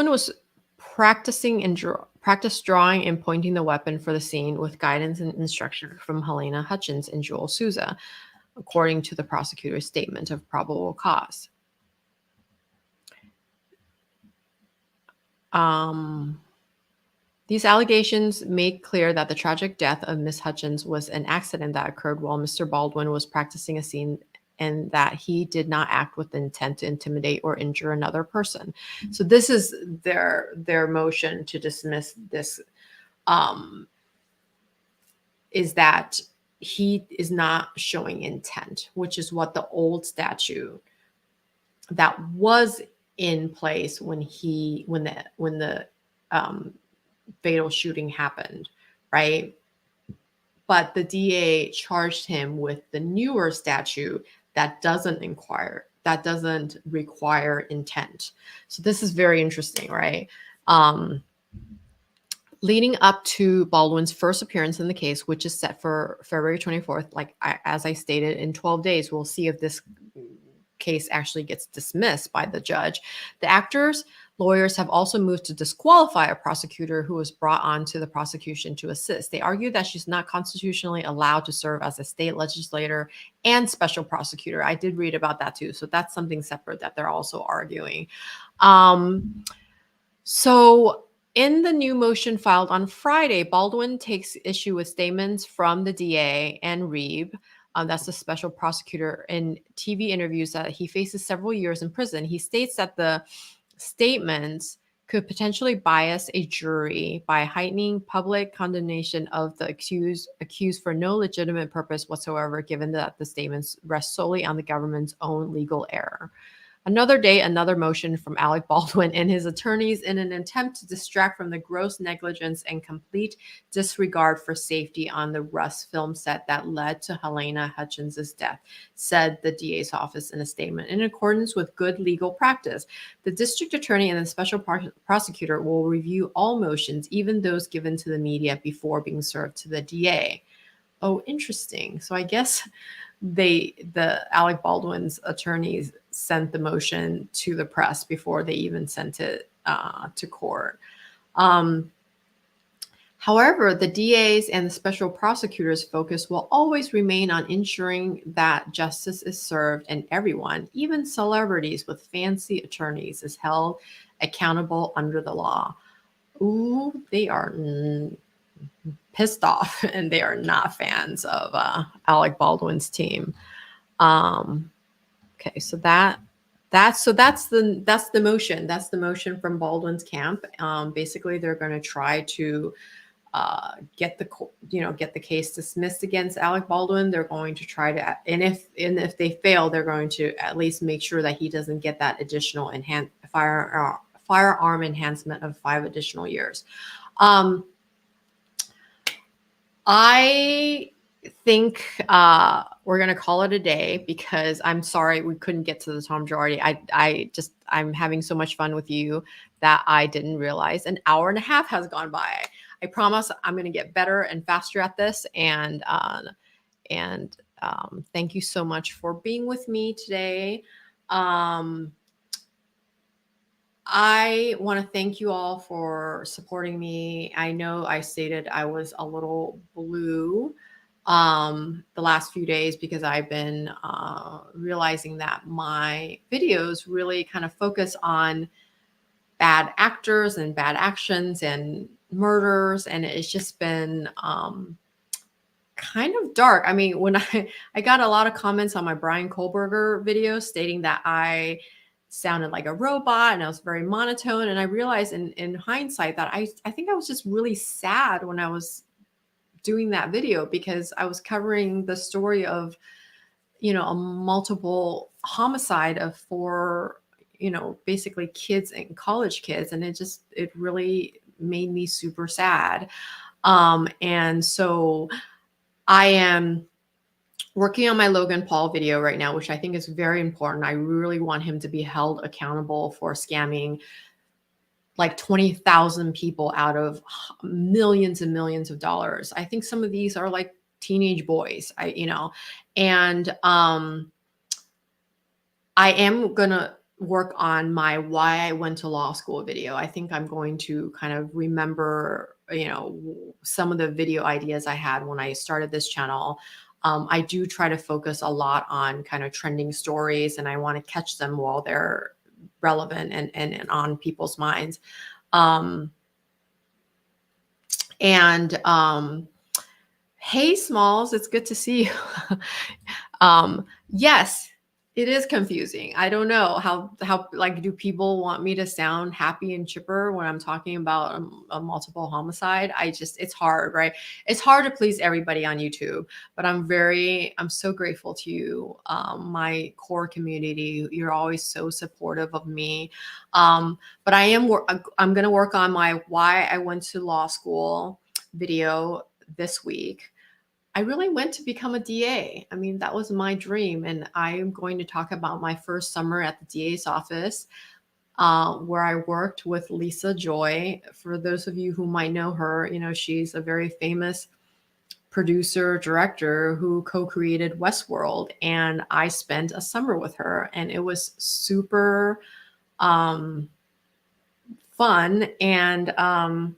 was practicing practice drawing and pointing the weapon for the scene with guidance and instruction from Helena Hutchins and Joel Souza, according to the prosecutor's statement of probable cause. These allegations make clear that the tragic death of Miss Hutchins was an accident that occurred while Mr. Baldwin was practicing a scene, and that he did not act with intent to intimidate or injure another person. So this is their motion to dismiss this, is that he is not showing intent, which is what the old statute that was in place when the fatal shooting happened, right? But the DA charged him with the newer statute that doesn't require intent. So this is very interesting, right? Leading up to Baldwin's first appearance in the case, which is set for February 24th, as I stated, in 12 days, we'll see if this case actually gets dismissed by the judge. The actor's lawyers have also moved to disqualify a prosecutor who was brought on to the prosecution to assist. They argue that she's not constitutionally allowed to serve as a state legislator and special prosecutor. I did read about that too. So that's something separate that they're also arguing. So in the new motion filed on Friday, Baldwin takes issue with statements from the DA and Reeb, that's the special prosecutor, in TV interviews that he faces several years in prison. He states that the statements could potentially bias a jury by heightening public condemnation of the accused for no legitimate purpose whatsoever, given that the statements rest solely on the government's own legal error. Another day, another motion from Alec Baldwin and his attorneys in an attempt to distract from the gross negligence and complete disregard for safety on the Rust film set that led to Helena Hutchins' death, said the DA's office in a statement. In accordance with good legal practice, the district attorney and the special prosecutor will review all motions, even those given to the media, before being served to the DA. Oh, interesting. So I guess the Alec Baldwin's attorneys sent the motion to the press before they even sent it to court. However, the DA's and the special prosecutor's focus will always remain on ensuring that justice is served and everyone, even celebrities with fancy attorneys, is held accountable under the law. Ooh, they are pissed off and they are not fans of Alec Baldwin's team. Okay, so that's the motion. That's the motion from Baldwin's camp. Basically, they're going to try to get the case dismissed against Alec Baldwin. They're going to try to, and if they fail, they're going to at least make sure that he doesn't get that additional firearm enhancement of 5 additional years. I think we're going to call it a day, because I'm sorry we couldn't get to the Tom Girardi. I'm having so much fun with you that I didn't realize an hour and a half has gone by. I promise I'm going to get better and faster at this. And thank you so much for being with me today. I want to thank you all for supporting me. I know I stated I was a little blue the last few days because I've been realizing that my videos really kind of focus on bad actors and bad actions and murders, and it's just been kind of dark. I mean, when I got a lot of comments on my Brian Kohlberger video stating that I sounded like a robot and I was very monotone, and I realized in hindsight that I think I was just really sad when I was doing that video, because I was covering the story of, a multiple homicide of 4, basically kids and college kids, and it really made me super sad. And so I am working on my Logan Paul video right now, which I think is very important. I really want him to be held accountable for scamming like 20,000 people out of millions and millions of dollars. I think some of these are like teenage boys, and I am going to work on my why I went to law school video. I think I'm going to kind of remember, some of the video ideas I had when I started this channel. I do try to focus a lot on kind of trending stories, and I want to catch them while they're relevant and on people's minds. Hey, Smalls, it's good to see you. Yes, it is confusing. I don't know how like, do people want me to sound happy and chipper when I'm talking about a multiple homicide? It's hard, right? It's hard to please everybody on YouTube, but I'm so grateful to you, my core community. You're always so supportive of me. But I'm going to work on my why I went to law school video this week. I really went to become a DA. I mean, that was my dream. And I am going to talk about my first summer at the DA's office, where I worked with Lisa Joy. For those of you who might know her, she's a very famous producer, director who co-created Westworld. And I spent a summer with her, and it was super fun. And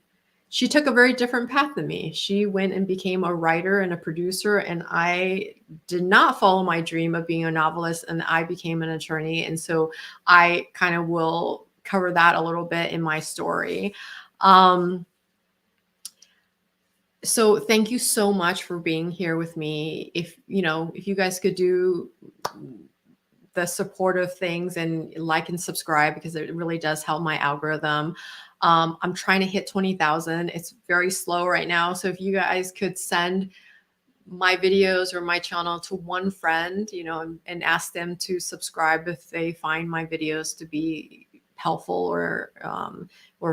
she took a very different path than me. She went and became a writer and a producer, and I did not follow my dream of being a novelist, and I became an attorney. And so I kind of will cover that a little bit in my story. So thank you so much for being here with me. If you guys could do the supportive things and like and subscribe, because it really does help my algorithm. I'm trying to hit 20,000. It's very slow right now. So if you guys could send my videos or my channel to one friend, you know, and ask them to subscribe if they find my videos to be helpful, or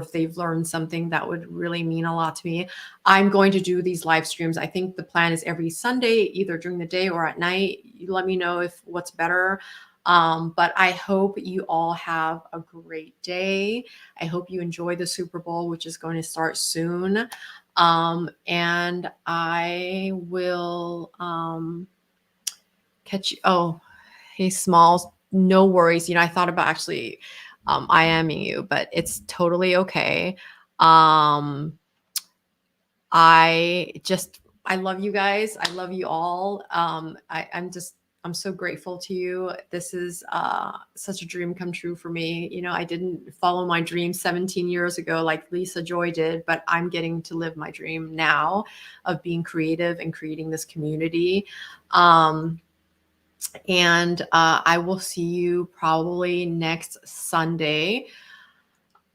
if they've learned something, that would really mean a lot to me. I'm going to do these live streams. I think the plan is every Sunday, either during the day or at night. You let me know if what's better. But I hope you all have a great day. I hope you enjoy the Super Bowl, which is going to start soon. And I will catch you. Oh, hey, Smalls. No worries. You know, I thought about actually IMing you, but it's totally okay. I love you guys. I love you all. I'm so grateful to you. This is such a dream come true for me. You know, I didn't follow my dream 17 years ago like Lisa Joy did, but I'm getting to live my dream now of being creative and creating this community. And I will see you probably next Sunday.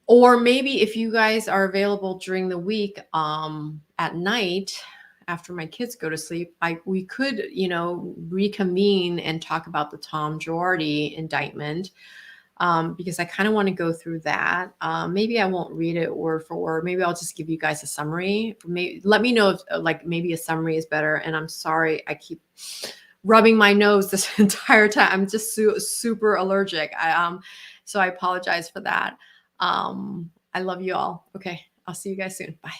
Or maybe if you guys are available during the week, at night after my kids go to sleep, we could, you know, reconvene and talk about the Tom Girardi indictment, because I kind of want to go through that. Maybe I won't read it word for word. Maybe I'll just give you guys a summary. Let me know if like maybe a summary is better. And I'm sorry, I keep rubbing my nose this entire time. I'm just super allergic. So I apologize for that. I love you all. Okay. I'll see you guys soon. Bye.